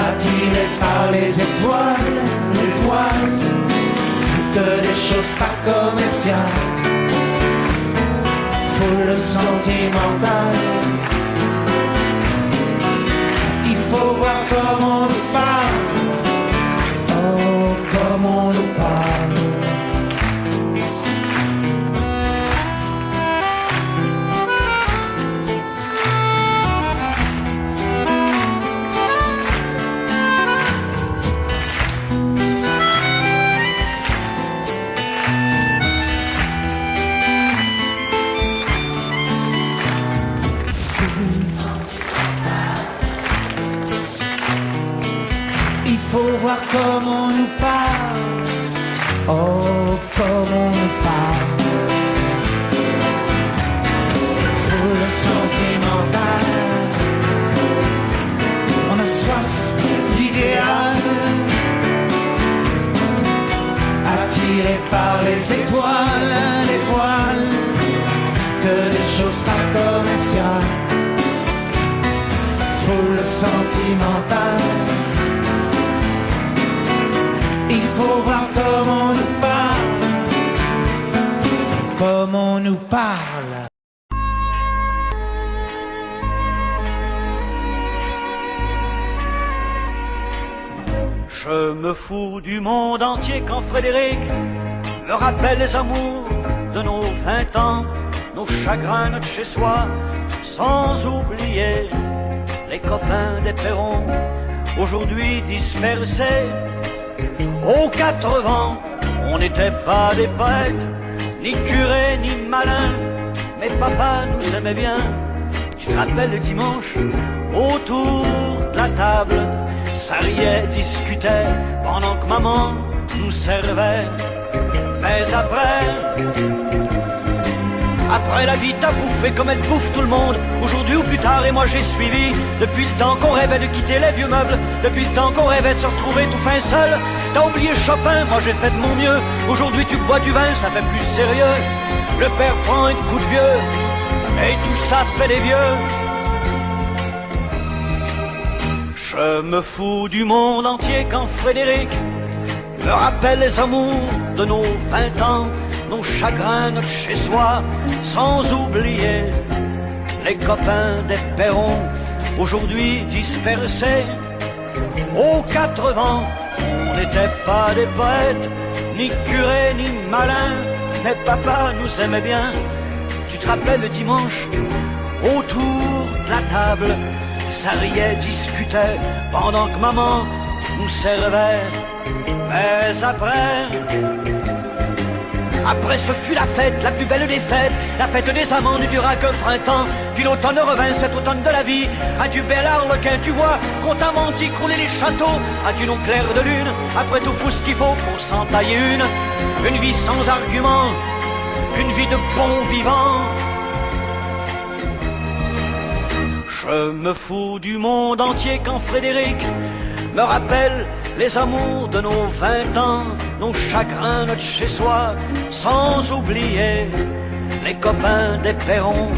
attiré par les étoiles, les voiles, que des choses pas commerciales. Foule sentimentale, il faut voir comment on nous parle. Oh, comment on nous parle. Faut voir comment on nous parle. Oh, comment on nous parle. Foule sentimentale, on a soif d'idéal, attiré par les étoiles, les voiles, que des choses pas commerciales. Foule sentimentale, il faut voir comment on nous parle, comment on nous parle. Je me fous du monde entier quand Frédéric me rappelle les amours de nos 20 ans, nos chagrins, notre chez-soi, sans oublier les copains des perrons, aujourd'hui dispersés aux 4 vents. On n'était pas des poètes, ni curés, ni malins, mais papa nous aimait bien. Tu te rappelles le dimanche, autour de la table, ça riait, discutait, pendant que maman nous servait. Mais après, Après la vie t'a bouffé comme elle bouffe tout le monde, aujourd'hui ou plus tard, et moi j'ai suivi. Depuis le temps qu'on rêvait de quitter les vieux meubles, depuis le temps qu'on rêvait de se retrouver tout fin seul. T'as oublié Chopin, moi j'ai fait de mon mieux. Aujourd'hui tu bois du vin, ça fait plus sérieux. Le père prend un coup de vieux, et tout ça fait des vieux. Je me fous du monde entier quand Frédéric me rappelle les amours de nos 20 ans, nos chagrins, notre chez-soi, sans oublier les copains des perrons, aujourd'hui dispersés aux 4 vents. On n'était pas des poètes, ni curés, ni malins, mais papa nous aimait bien. Tu te rappelles le dimanche, autour de la table, ça riait, discutait, pendant que maman nous servait. Mais après ce fut la fête, la plus belle des fêtes, la fête des amants ne dura que le printemps. Puis l'automne revint, cet automne de la vie. Adieu bel arlequin, tu vois qu'on t'a menti, crouler les châteaux. Adieu non clair de lune, après tout faut ce qu'il faut pour s'en tailler une vie sans argument, une vie de bon vivant. Je me fous du monde entier quand Frédéric me rappelle les amours de nos 20 ans, nos chagrins, notre chez-soi, sans oublier les copains des perrons,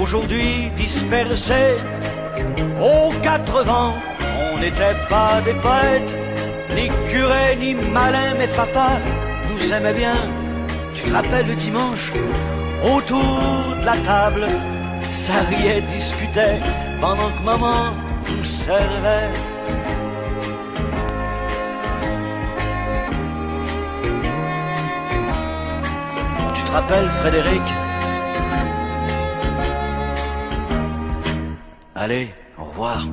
aujourd'hui dispersés aux 4 vents. On n'était pas des poètes, ni curés, ni malins, mais papa nous aimait bien. Tu te rappelles le dimanche, autour de la table, ça riait, discutait, pendant que maman nous servait. Tu te rappelles, Frédéric? Allez, au revoir.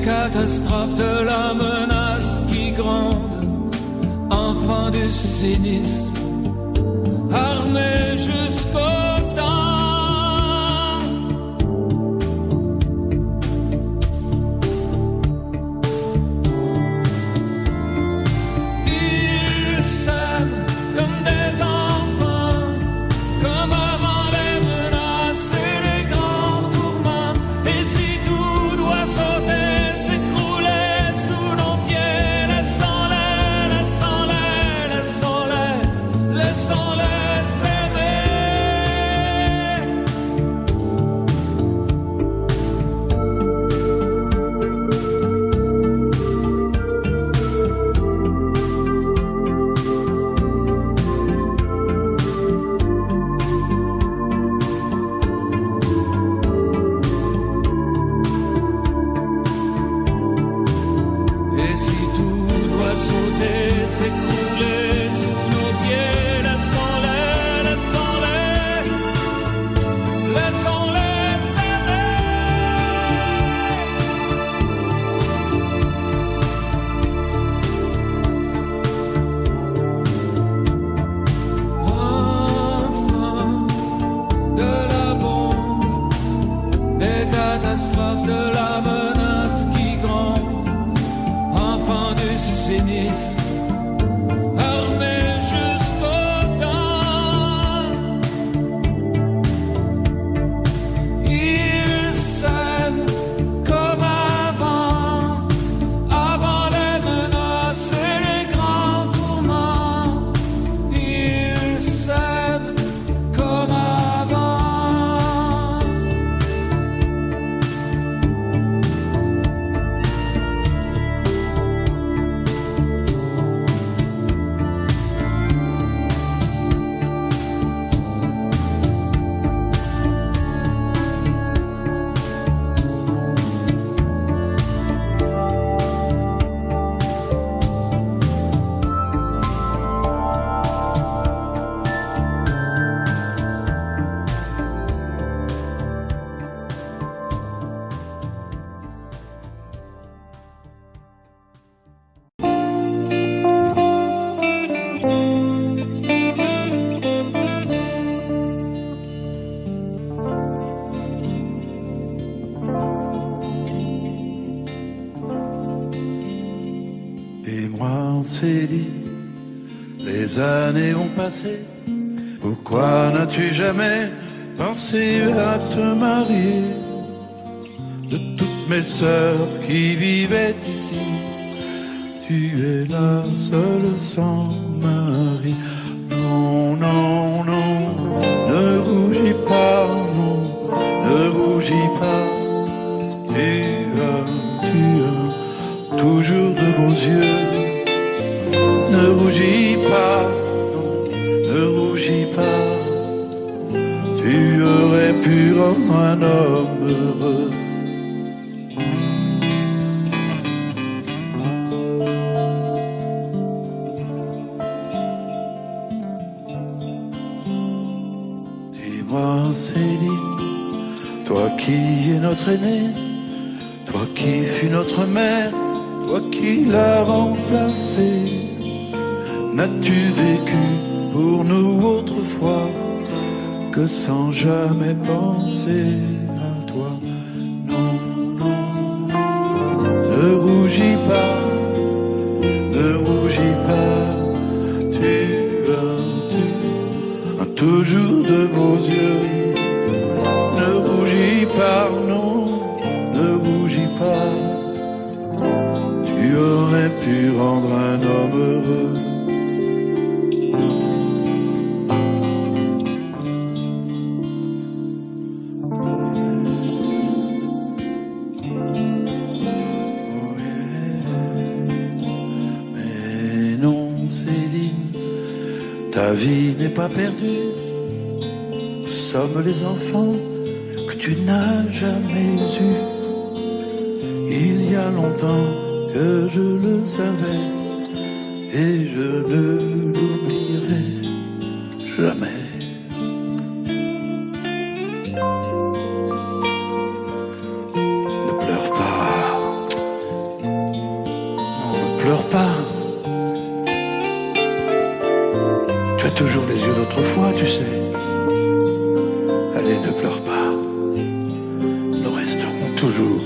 Catastrophe de la menace qui gronde, enfant du cynisme, armé jusqu'aux dents. Ils s'aiment comme des enfants, comme avant les menaces et les grands tourments. Et si tout doit sauter, s'écrouler sous nos pieds, laissons-les s'écrouler sous nos pieds. Laissons-les, laissons-les, laissons-les s'aimer. Enfants de la bombe, des catastrophes, de la menace qui gronde, enfants du cynisme, armés jusqu'aux dents. Ils s'aiment comme avant, avant les menaces et les grands tourments. Ils s'aiment comme avant. Et moi on s'est dit, les années ont passé, pourquoi n'as-tu jamais pensé à te marier? De toutes mes sœurs qui vivaient ici, tu es la seule sans mari. Non, non, non, ne rougis pas, non, ne rougis pas, tu as toujours de beaux yeux. Ne rougis pas, non, ne rougis pas, tu aurais pu rendre un homme heureux. Dis-moi, Céline, toi qui es notre aîné, toi qui fus notre mère, toi qui l'as remplacé, n'as-tu vécu pour nous autrefois que sans jamais penser à toi? Non, non, ne rougis pas, ne rougis pas, tu as toujours de beaux yeux. Ne rougis pas, non, ne rougis pas, tu aurais pu rendre un homme heureux. Mais non, Céline, ta vie n'est pas perdue. Nous sommes les enfants que tu n'as jamais eus. Il y a longtemps que je le savais et je ne l'oublierai jamais. Ne pleure pas, non, ne pleure pas. Tu as toujours les yeux d'autrefois, tu sais. Allez, ne pleure pas. Nous resterons toujours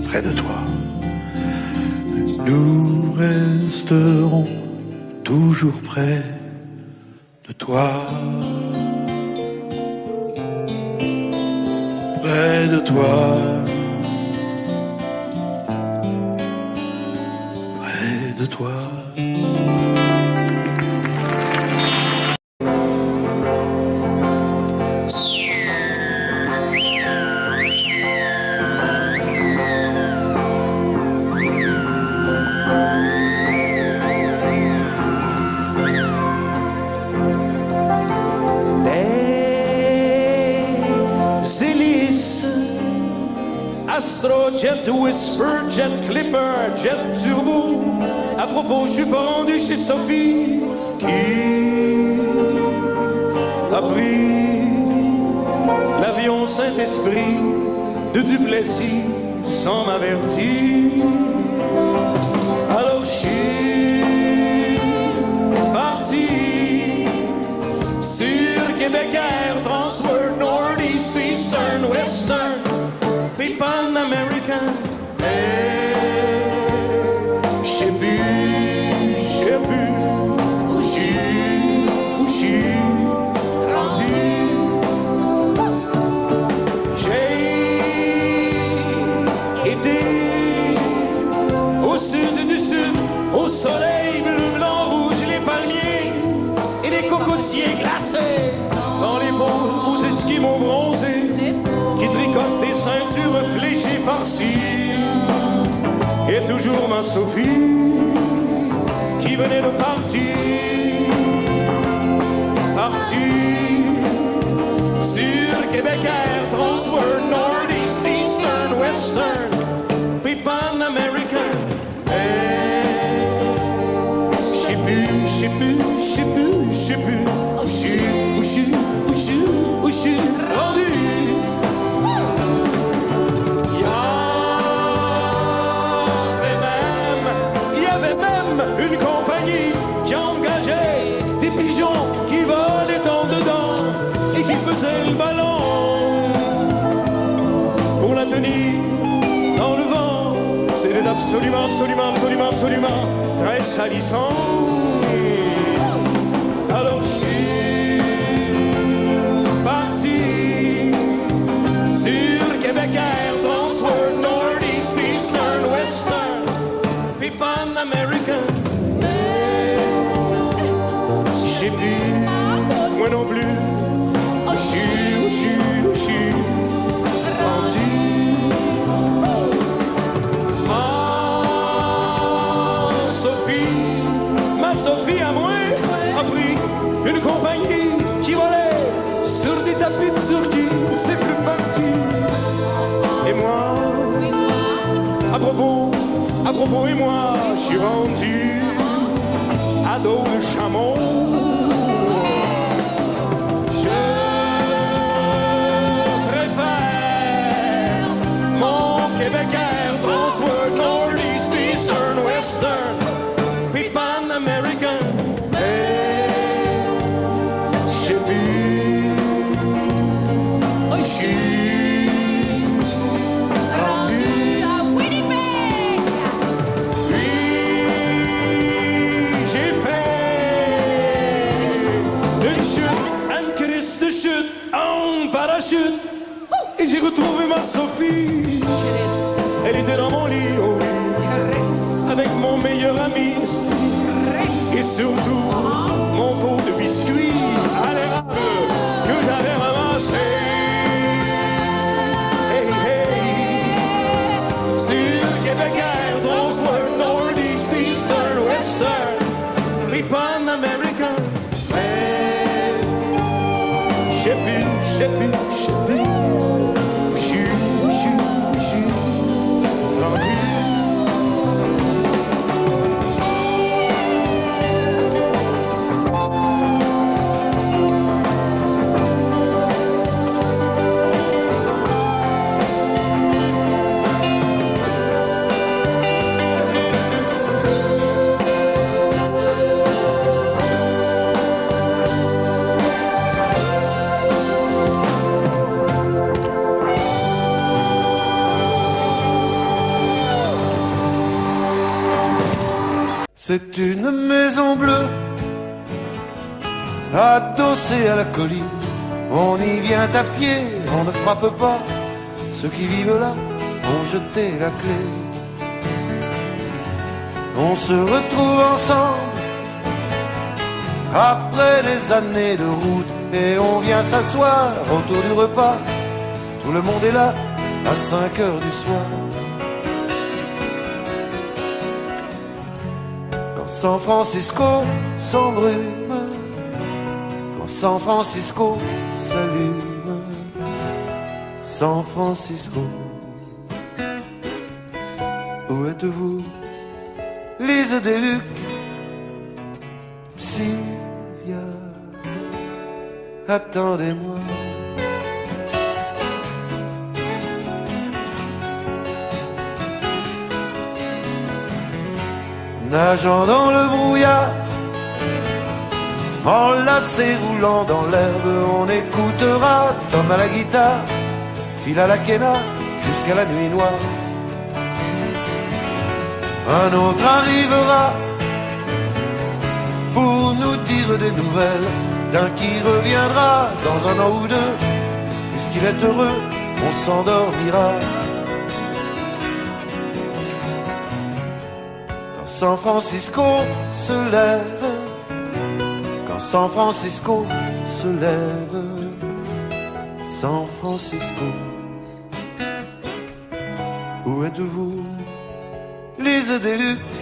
près de toi. Nous resterons toujours près de toi. Près de toi. Près de toi. Astrojet Whisper, Jet Clipper, Jet Turbo. À propos, je suis pas rendu chez Sophie qui a pris l'avion Saint-Esprit de Duplessis sans m'avertir. Alors je suis parti sur Québec Air, Transworld, Northeast, Eastern, Western, puis Pan American. Je sais plus où je suis rendu. J'ai été au sud du sud, au soleil bleu, blanc, rouge, les palmiers et les cocotiers glacés. Dans les ponts aux esquimaux bronzés qui tricotent des ceintures fléchées par-ci. Et toujours ma Sophie qui venait de partir sur Québec Air, Transworld, Northeast, Eastern, Western, puis Pan American. Je sais plus où je suis rendu. Il y avait même une compagnie qui engageait des pigeons qui volaient en dedans et qui faisaient le ballon pour la tenir dans le vent. C'était absolument très salissant. Alors je suis parti sur Québec Air, Transworld, Northeast, Eastern, Western, puis Pan American. Je sais plus, moi non plus, où je suis rendu. Ma Sophie à moi a pris une compagnie qui volait sur des tapis de Turquie, c'est plus parti. Et moi, à propos et moi, je suis rendu à dos de chameau. Je préfère mon Québec Air, Transworld, Northeast, Eastern, Western, puis Pan American. Je sais plus où je suis rendu. Puis j'ai fait une chute, une crise de chute en parachute, et j'ai retrouvé ma Sophie. Elle était dans mon lit, oh oui, avec mon meilleur ami Steve, et surtout mon pot de biscuits à l'érable que j'avais ramassé. Hey, hey, sur Québec Air, Transworld, Northeast, Eastern, Western, puis Pan American. Je sais plus où je suis rendu. C'est une maison bleue, adossée à la colline. On y vient à pied, on ne frappe pas. Ceux qui vivent là ont jeté la clé. On se retrouve ensemble après des années de route et on vient s'asseoir autour du repas. Tout le monde est là à 5 heures du soir. San Francisco s'embrume, quand San Francisco s'allume, San Francisco. Où êtes-vous, Lise des Lucs, Sylvia, attendez-moi. Nageant dans le brouillard, enlacé roulant dans l'herbe, on écoutera Tom à la guitare, Phil à la quena, jusqu'à la nuit noire. Un autre arrivera pour nous dire des nouvelles d'un qui reviendra dans un an ou deux. Puisqu'il est heureux, on s'endormira. Quand San Francisco se lève, quand San Francisco se lève, San Francisco, où êtes-vous, Lise des Lucs,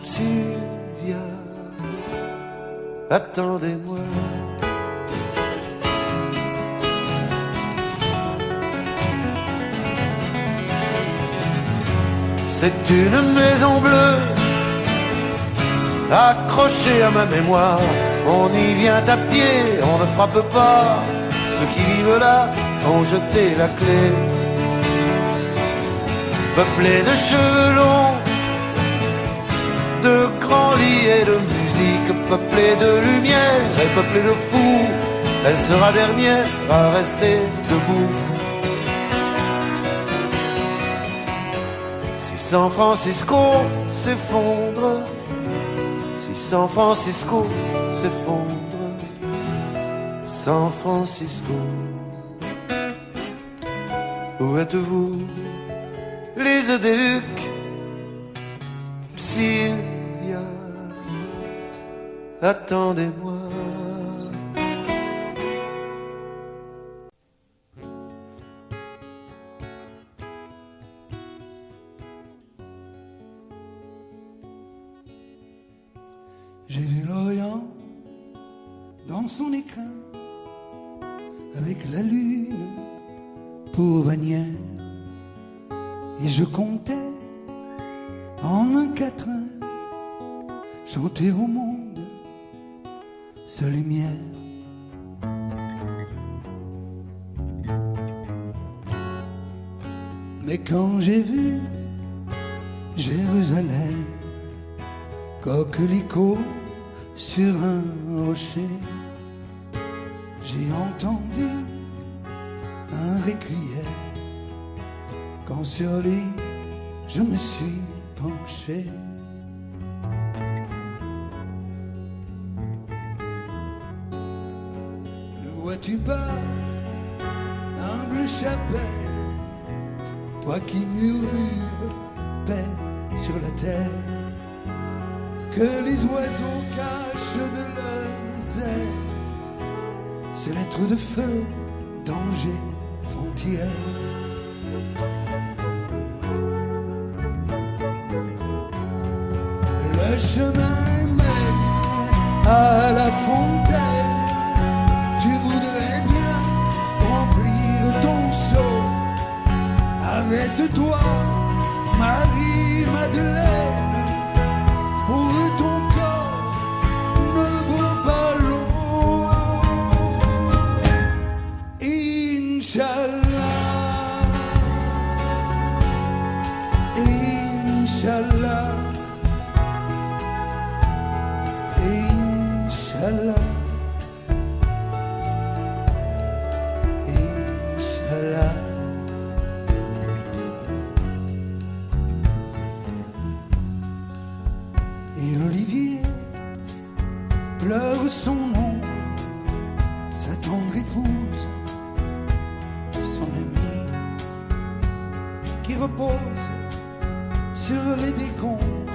Sylvia, attendez-moi. C'est une maison bleue accrochée à ma mémoire. On y vient à pied, on ne frappe pas. Ceux qui vivent là ont jeté la clé. Peuplée de cheveux longs, de grands lits et de musique, peuplée de lumière et peuplée de fous, elle sera dernière à rester debout. Si San Francisco s'effondre, si San Francisco s'effondre, San Francisco, où êtes-vous, Lise des Lucs, Sylvia, attendez-moi. J'ai vu l'Orient dans son écrin, avec la lune pour bannière. Et je comptais en un quatrain chanter au monde sa lumière. Mais quand j'ai vu Jérusalem, coquelicot sur un rocher, j'ai entendu un requiem. Quand sur lui je me suis penché, ne vois-tu pas, humble chapelle, toi qui murmures paix sur la terre, que les oiseaux cachent de leurs ailes ces lettres de feu, danger, frontière. Le chemin mène à la fontaine. Tu voudrais bien remplir ton seau. Arrête-toi, Marie-Madeleine, pour ton corps ne vaut pas l'eau. Inch'Allah, Inch'Allah, Inch'Allah, Inch'Allah. Et l'olivier pleure son ombre, sa tendre épouse, son ami, qui repose sur les décombres,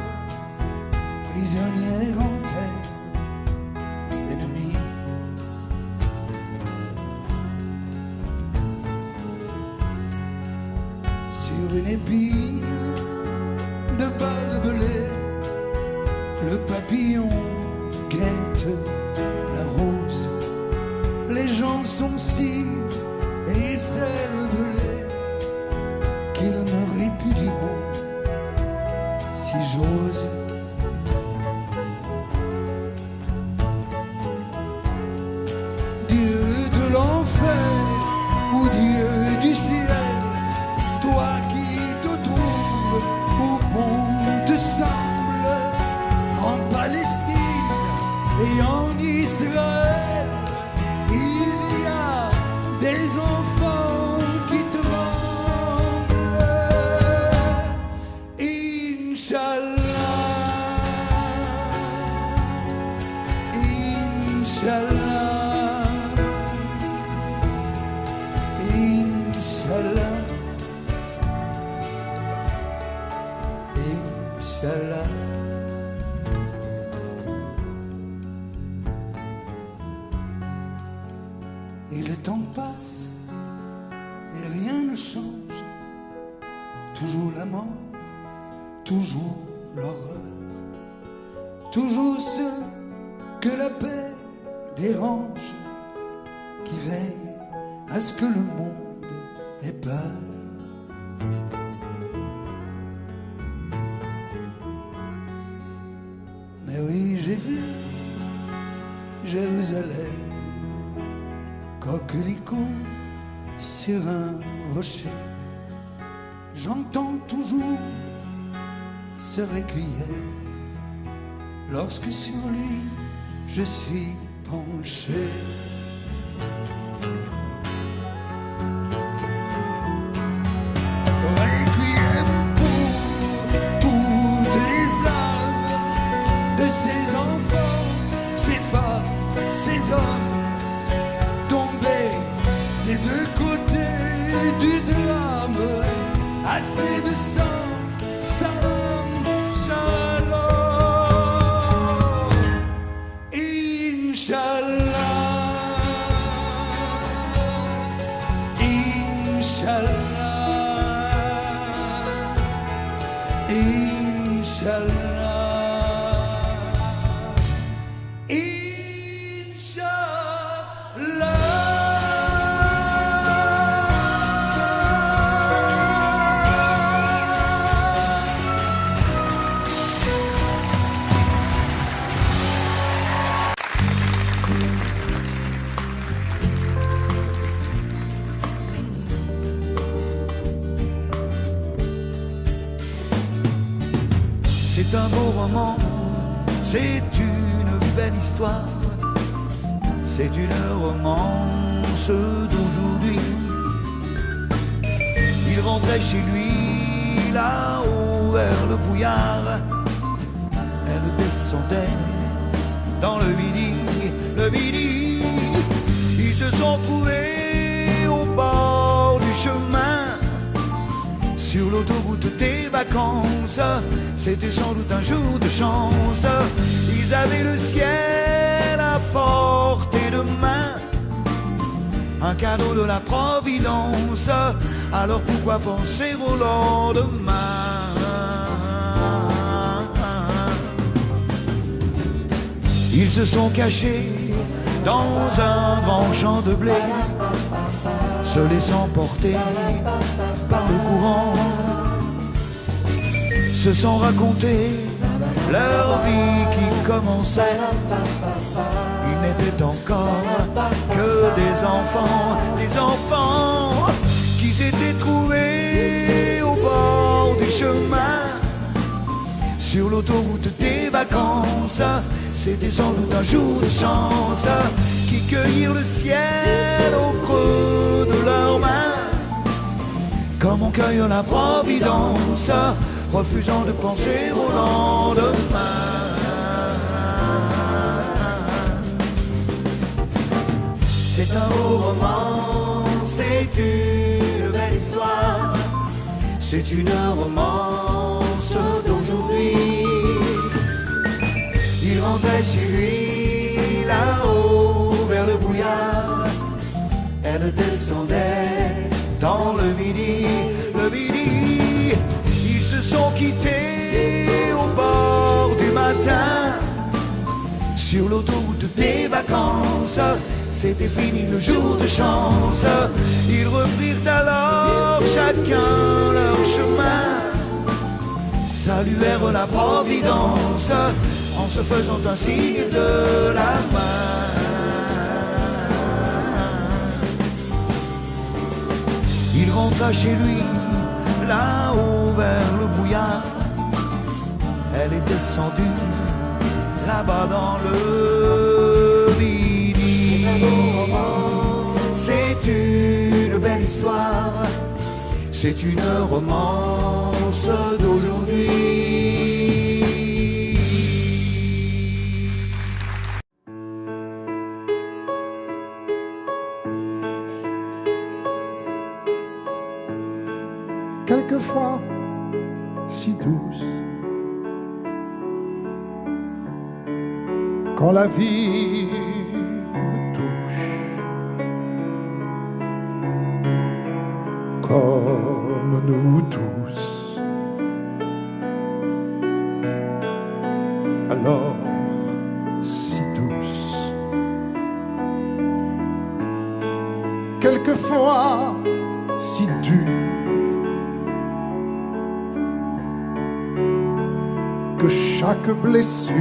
prisonnière en terre, ennemie. Sur une épine de barbelé, le papillon guette la rose. Les gens sont si écervelés qu'ils ne répudient diront, si j'ose. Dieu de l'enfer ou Dieu du ciel, toi qui te trouves au pont de Semble, en Palestine et en Israël, il y a des enfants qui tremblent. Inch'Allah, Inch'Allah, Inch'Allah, Inch'Allah. Et le temps passe et rien ne change. Toujours la mort, toujours l'horreur, toujours ceux que la paix dérange, qui veillent à ce que le monde ait peur. Mais oui, j'ai vu Jérusalem, coquelicot sur un rocher. J'entends toujours ce requiem lorsque sur lui je suis penché. Requiem pour toutes les âmes de ces enfants, ces femmes, ces hommes tombés des deux côtés du drame. Assez de sang, salam, shalom. Inch'Allah, Inch'Allah, Inch'Allah, Inch'Allah. C'est un beau roman, c'est une belle histoire, c'est une romance d'aujourd'hui. Il rentrait chez lui là-haut vers le brouillard, elle descendait dans le midi, le midi. Ils se sont trouvés au bord du chemin, sur l'autoroute des vacances. C'était sans doute un jour de chance. Ils avaient le ciel à portée de main, un cadeau de la Providence. Alors pourquoi penser au lendemain? Ils se sont cachés dans un grand champ de blé, se laissant porter par le courant, se sont racontés leur vie qui commençait. Ils n'étaient encore que des enfants qui s'étaient trouvés au bord du chemin, sur l'autoroute des vacances. C'était sans doute un jour de chance, qui cueillirent le ciel au creux de leurs mains, comme on cueille la Providence, refusant de penser au lendemain. C'est un beau roman, c'est une belle histoire, c'est une romance d'aujourd'hui. Il rentrait chez lui là-haut vers le brouillard, elle descendait dans le midi, le midi. Ils se sont quittés au bord du matin, sur l'autoroute des vacances. C'était fini le jour de chance. Ils reprirent alors chacun leur chemin, saluèrent la Providence en se faisant un signe de la main. Il rentra chez lui, là-haut vers le brouillard. Elle est descendue, là-bas dans le midi. C'est une belle histoire, c'est une romance d'aujourd'hui. Quelquefois si douce, quand la vie me touche, comme nous tous, alors si douce. Quelquefois si dure, que chaque blessure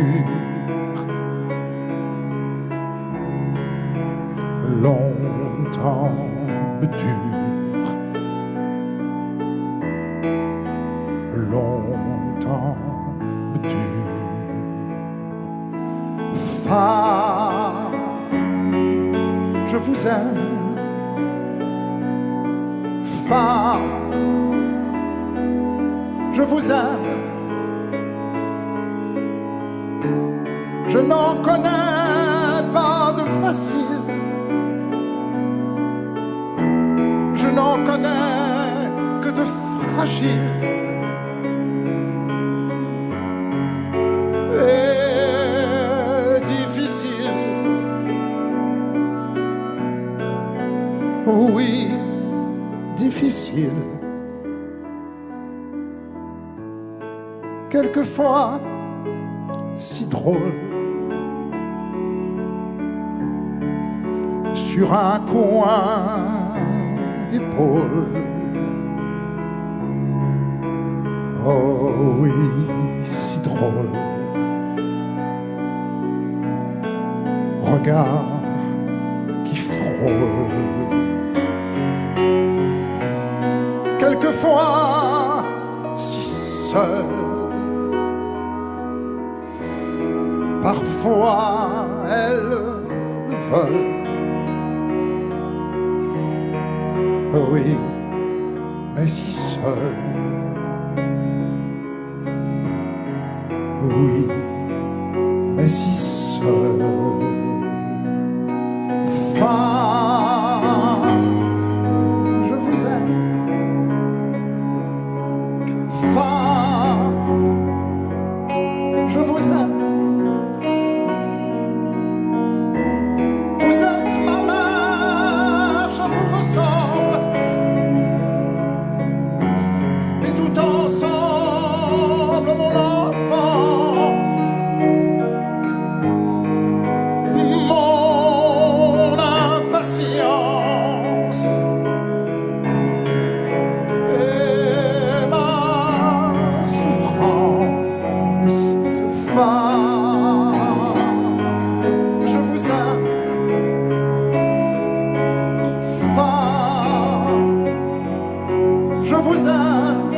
longtemps me dure, longtemps me dure. Femme, je vous aime. Femme, je vous aime. Je n'en connais pas de facile, je n'en connais que de fragile. Et difficile, oui, difficile. Quelquefois si drôle, sur un coin d'épaule. Oh oui, si drôle. Regard qui frôle. Quelquefois si seul. Parfois elles veulent. Oh oui, mais si seul. Oui, mais si seul. Femme, je vous aime. Femme, je vous aime. Vous êtes ma mère, je vous ressemble. Et tout ensemble, mon enfant, mon impatience et ma souffrance. Femme, je vous aime. Femme, je vous aime.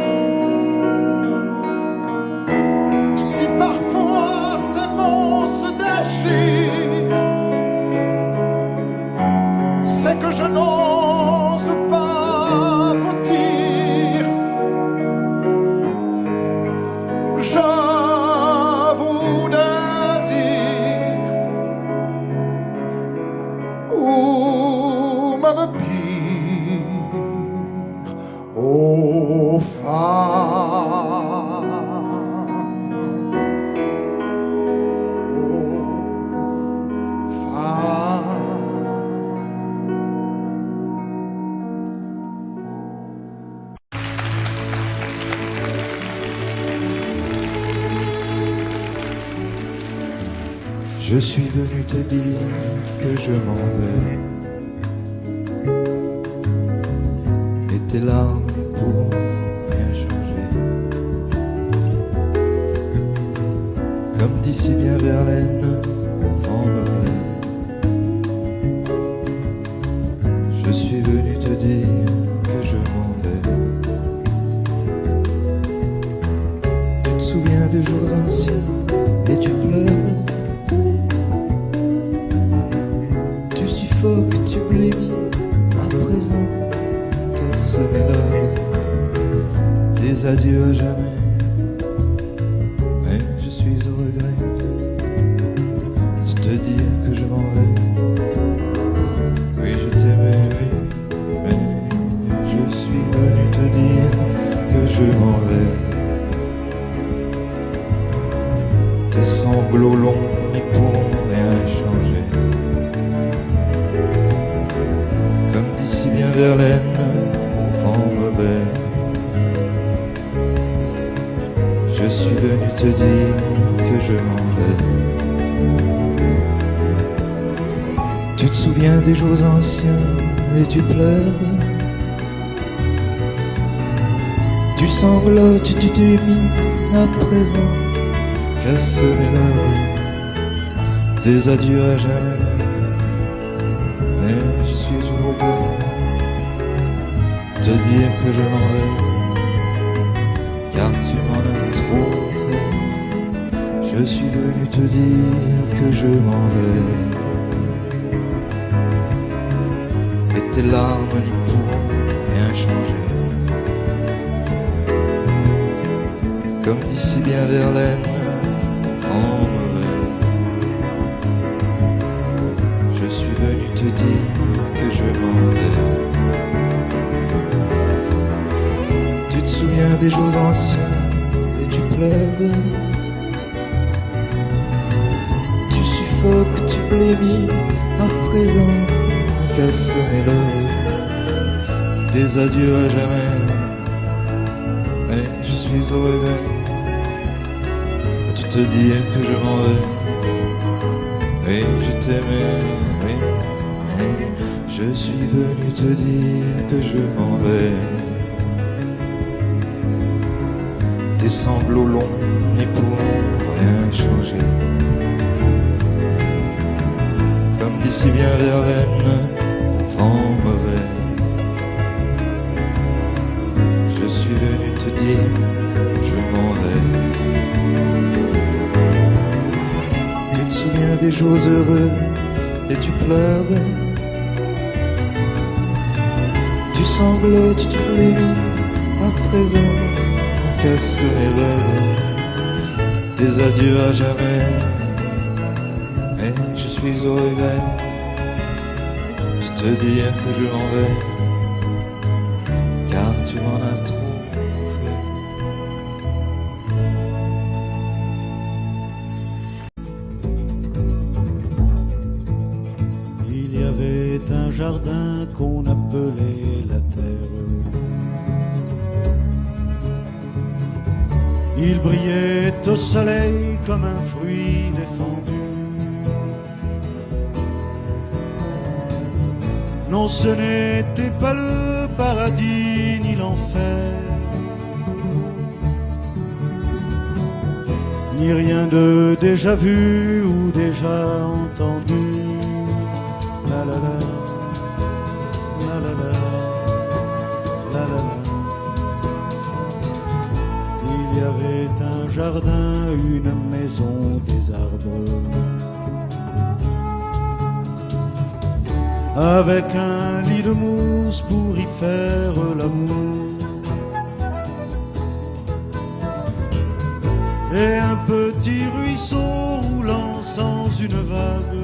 Si parfois ces mots se déchirent, c'est que je n'ose pas vous dire. Je vous désire, ou même pire, ô femme, ô femme. Je suis venu te dire que je m'en vais, et tes larmes pourront rien changer. d'ici bien Verlaine, vent mauvais. Je suis venu te dire que je m'en vais. Tu te souviens des jours anciens et tu pleures. Tu suffoques, tu blémis, à présent, quelle serait l'heure des adieux à jamais. Mais je suis au regret de te dire que je m'en vais. Oui, je t'aimais, oui, mais je suis venu te dire que je m'en vais. Tes sanglots longs n'y pourront rien changer. Comme d'ici bien Verlaine, au vent mauvais. Je suis venu te dire que je m'en vais. Tu te souviens des jours anciens et tu pleures. Tu sanglotes, tu t'humides à présent. Quelle serait l'heure des adieux à jamais. Mais je suis au regret de te dire que je m'en vais. Car tu m'en as trop fait. Je suis venu te dire que je m'en vais. Et tes larmes n'y pourront rien changer. Comme d'ici bien Verlaine, vent mauvais. Je suis venu te dire que je m'en vais. Tu te souviens des jours anciens et tu pleures. Tu suffoques, tu blémis, à présent, quelle serait l'heure des adieux à jamais. Mais je suis au regret de te dire que je m'en vais. Oui, je t'aimais, oui, mais je suis venu te dire que je m'en vais. Tes sanglots longs n'y pourront rien changer. Comme d'ici bien Verlaine, vent mauvais. Je suis venu te dire, je m'en vais. Tu te souviens des jours heureux et tu pleures. Tu sanglotes, tu blémis, à présent. Quelle serait l'heure des adieux à jamais. Et je suis au regret de te dire que je m'en vais. Car tu m'en as trop fait. Il y avait un jardin qu'on appelait la terre. Il brillait au soleil comme un fruit défendu. Non, ce n'était pas le paradis ni l'enfer, ni rien de déjà vu ou déjà entendu. La la la, la la la, la la la. Il y avait un jardin, une maison, des arbres, avec un lit de mousse pour y faire l'amour, et un petit ruisseau roulant sans une vague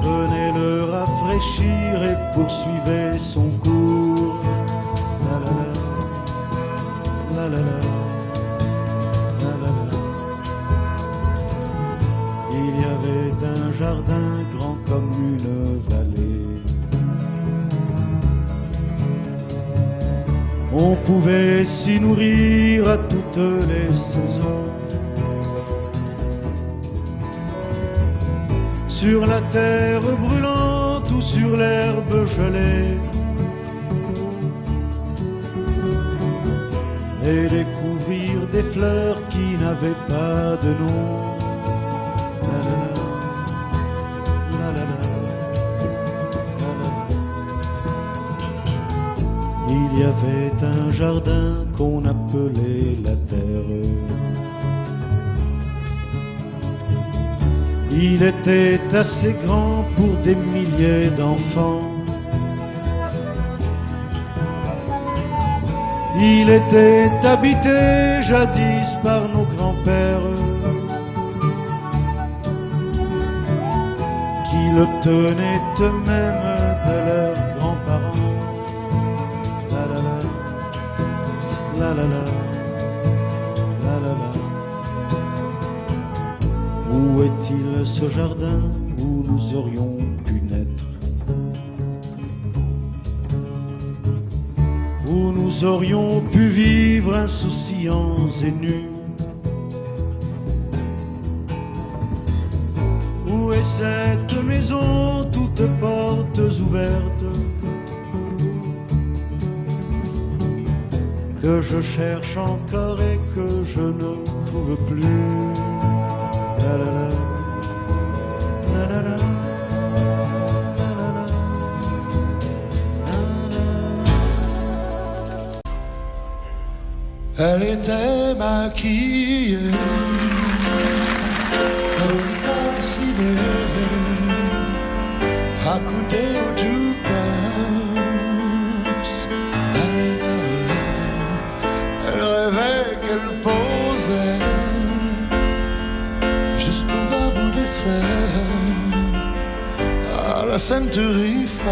venait le rafraîchir et poursuivait son cours. La la la, la la la, la la la. Il y avait un jardin grand comme une vallée. On pouvait s'y nourrir à toutes les saisons. Sur la terre brûlante ou sur l'herbe gelée, et découvrir des des fleurs qui n'avaient pas de nom. La la la, la la la, la la la. Il y avait un jardin qu'on appelait la terre. Il était assez grand pour des milliers d'enfants. Il était habité jadis par nos grands-pères qui le tenaient eux-mêmes de leurs grands-parents. La la la, la la la, la la la. Où est-il ce jardin où nous aurions pu naître, où nous aurions pu vivre insouciants et nus? Où est cette maison, toutes portes ouvertes, que je cherche encore et que je ne trouve plus? La la la, la la la, la la la, la la. Elle était maquillée comme ça ciné, accoudée au jukebox. Elle rêvait qu'elle posait juste pour un bout d'essai à la ceinturie Fox.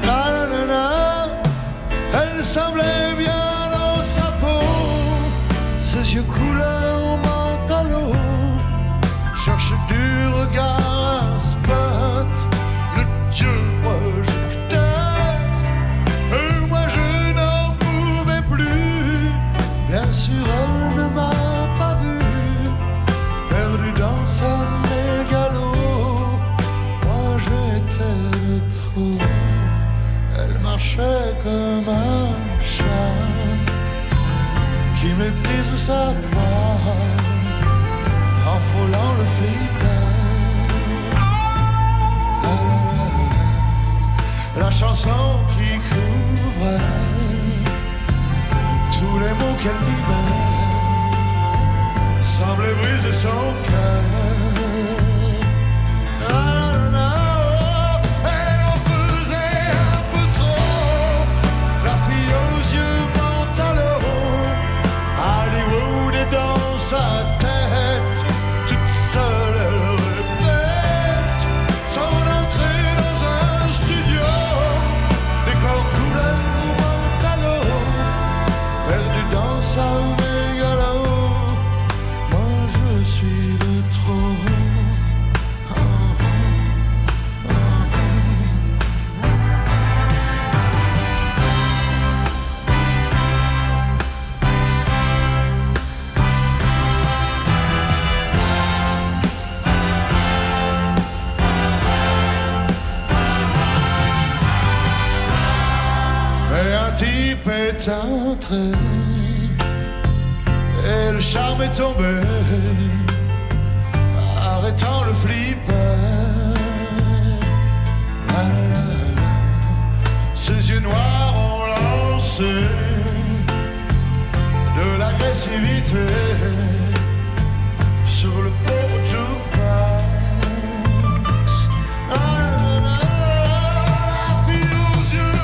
La la la la, elle semblait bien dans sa peau, ses yeux couleur mentalo, cherche du regard un spot, le dieu projecteur. Et moi je n'en pouvais plus, bien sûr elle ne m'a pas vu, perdu dans sa mégalo. Moi j'étais de trop, elle marchait comme un chat qui méprise sa voix en frôlant le flipper. La chanson qui couvrait tous les mots qu'elle libère semblait briser son cœur. Sa tête, toute seule elle répète son entrée dans un studio, décor couleur mentalo, perdu dans sa mégalo. Moi je suis de trop. Type est entré et le charme est tombé, arrêtant le flipper. La, la, la, la. Ses yeux noirs ont lancé de l'agressivité sur le pauvre jukebox. La, la, la, la fille aux yeux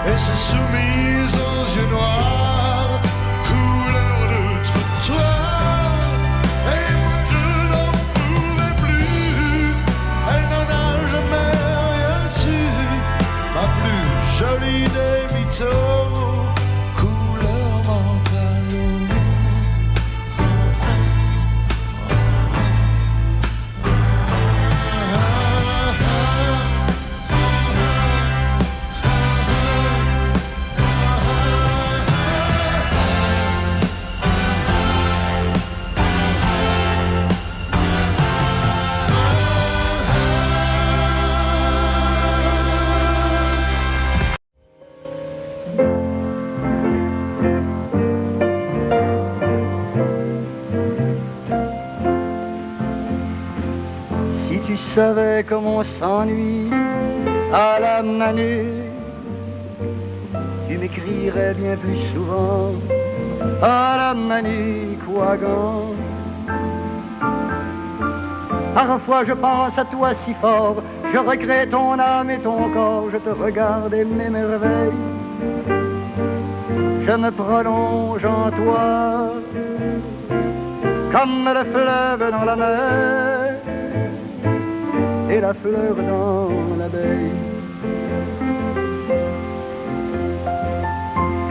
et s'est soumise aux yeux noirs, couleur de trottoir. Et moi je n'en pouvais plus, elle n'en a jamais rien su, ma plus jolie des mythos, couleur tu savais comme on s'ennuie à la manée, tu m'écrirais bien plus souvent à la Manicouagan. Parfois je pense à toi si fort, je regrette ton âme et ton corps, je te regarde et m'émerveille, je me prolonge en toi, comme le fleuve dans la mer et la fleur dans l'abeille.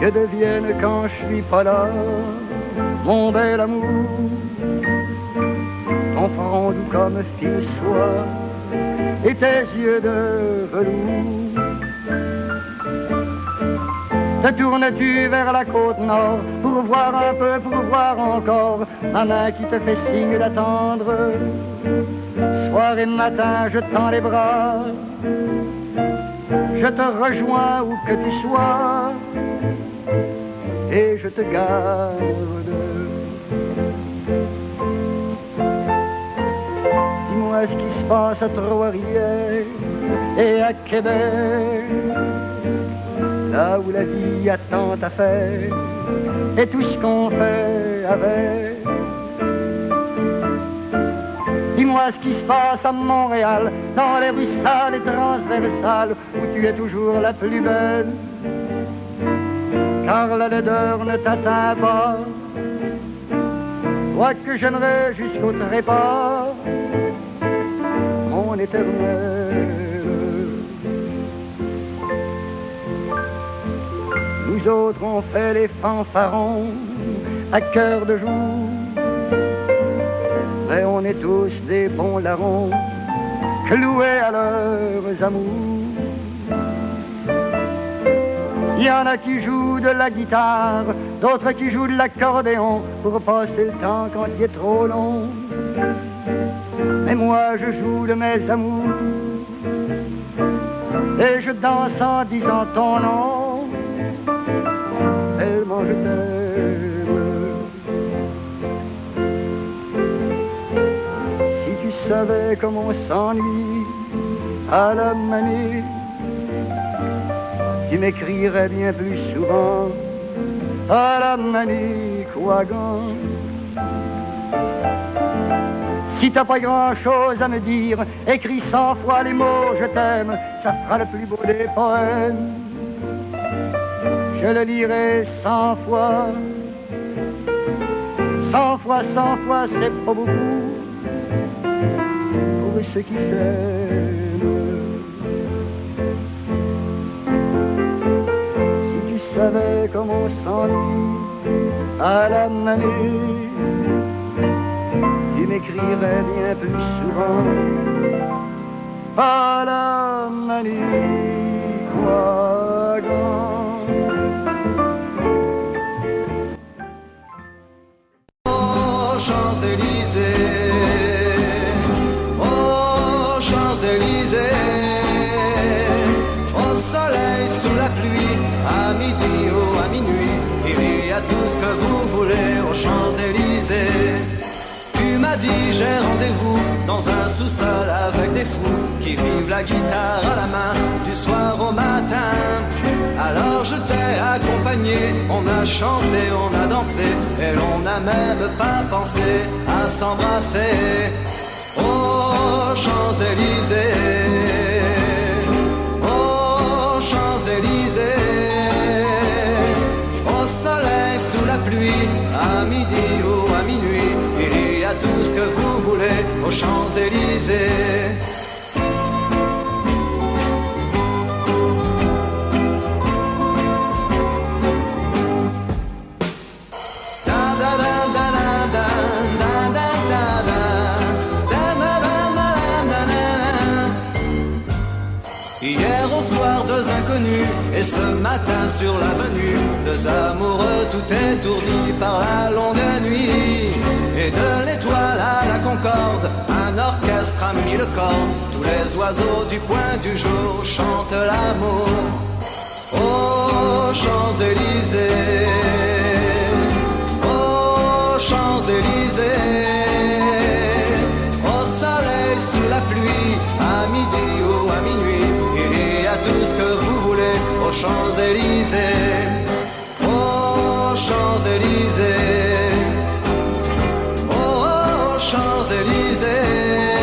Que devienne quand je suis pas là, mon bel amour, ton front doux comme fil soie et tes yeux de velours. Te tournes-tu vers la côte nord pour voir un peu, pour voir encore ma main qui te fait signe d'attendre? Soir et matin je tends les bras, je te rejoins où que tu sois et je te garde. Dis-moi ce qui se passe à Trois-Rivières et à Québec, là où la vie a tant à faire et tout ce qu'on fait avec. Dis-moi ce qui se passe à Montréal, dans les rues sales et transversales, où tu es toujours la plus belle, car la laideur ne t'atteint pas. Toi que j'aimerais jusqu'au trépas, mon éternel. Nous autres on fait les fanfarons à cœur de jour, mais on est tous des bons larrons, cloués à leurs amours. Il y en a qui jouent de la guitare, d'autres qui jouent de l'accordéon pour passer le temps quand il est trop long. Mais moi je joue de mes amours et je danse en disant ton nom, tellement je t'aime. Si tu savais comme on s'ennuie à la manie, tu m'écrirais bien plus souvent à la Manicouagan. Si t'as pas grand chose à me dire, écris 100 fois les mots je t'aime, ça fera le plus beau des poèmes. Je le lirai 100 fois, 100 fois, 100 fois, c'est pas beaucoup pour ceux qui s'aiment. Tu savais comme on s'ennuie à la manée, tu m'écrirais bien plus souvent à la Manicouagan. Oh Champs-Élysées, oh Champs-Élysées, au soleil, sous la pluie, à midi ou à minuit, il y a tout ce que vous voulez aux Champs-Élysées. Tu m'as dit j'ai rendez-vous dans un sous-sol avec des fous qui vivent la guitare à la main du soir au matin. Alors je t'ai accompagné, on a chanté, on a dansé et l'on n'a même pas pensé à s'embrasser. Oh Champs-Élysées, oh Champs-Élysées, au soleil, sous la pluie, à midi ou à minuit, il y a tout ce que vous voulez aux Champs-Élysées. Hier au soir, deux inconnus, et ce matin sur l'avenue, deux amoureux tout étourdis par la longue nuit. Et de l'étoile à la Concorde, un orchestre a mis le corps, tous les oiseaux du point du jour chantent l'amour. Oh Champs-Élysées, oh Champs-Élysées, au soleil, sous la pluie, à midi ou à minuit, et à tout ce que vous voulez aux Champs-Élysées, aux Champs-Élysées, aux Champs-Élysées.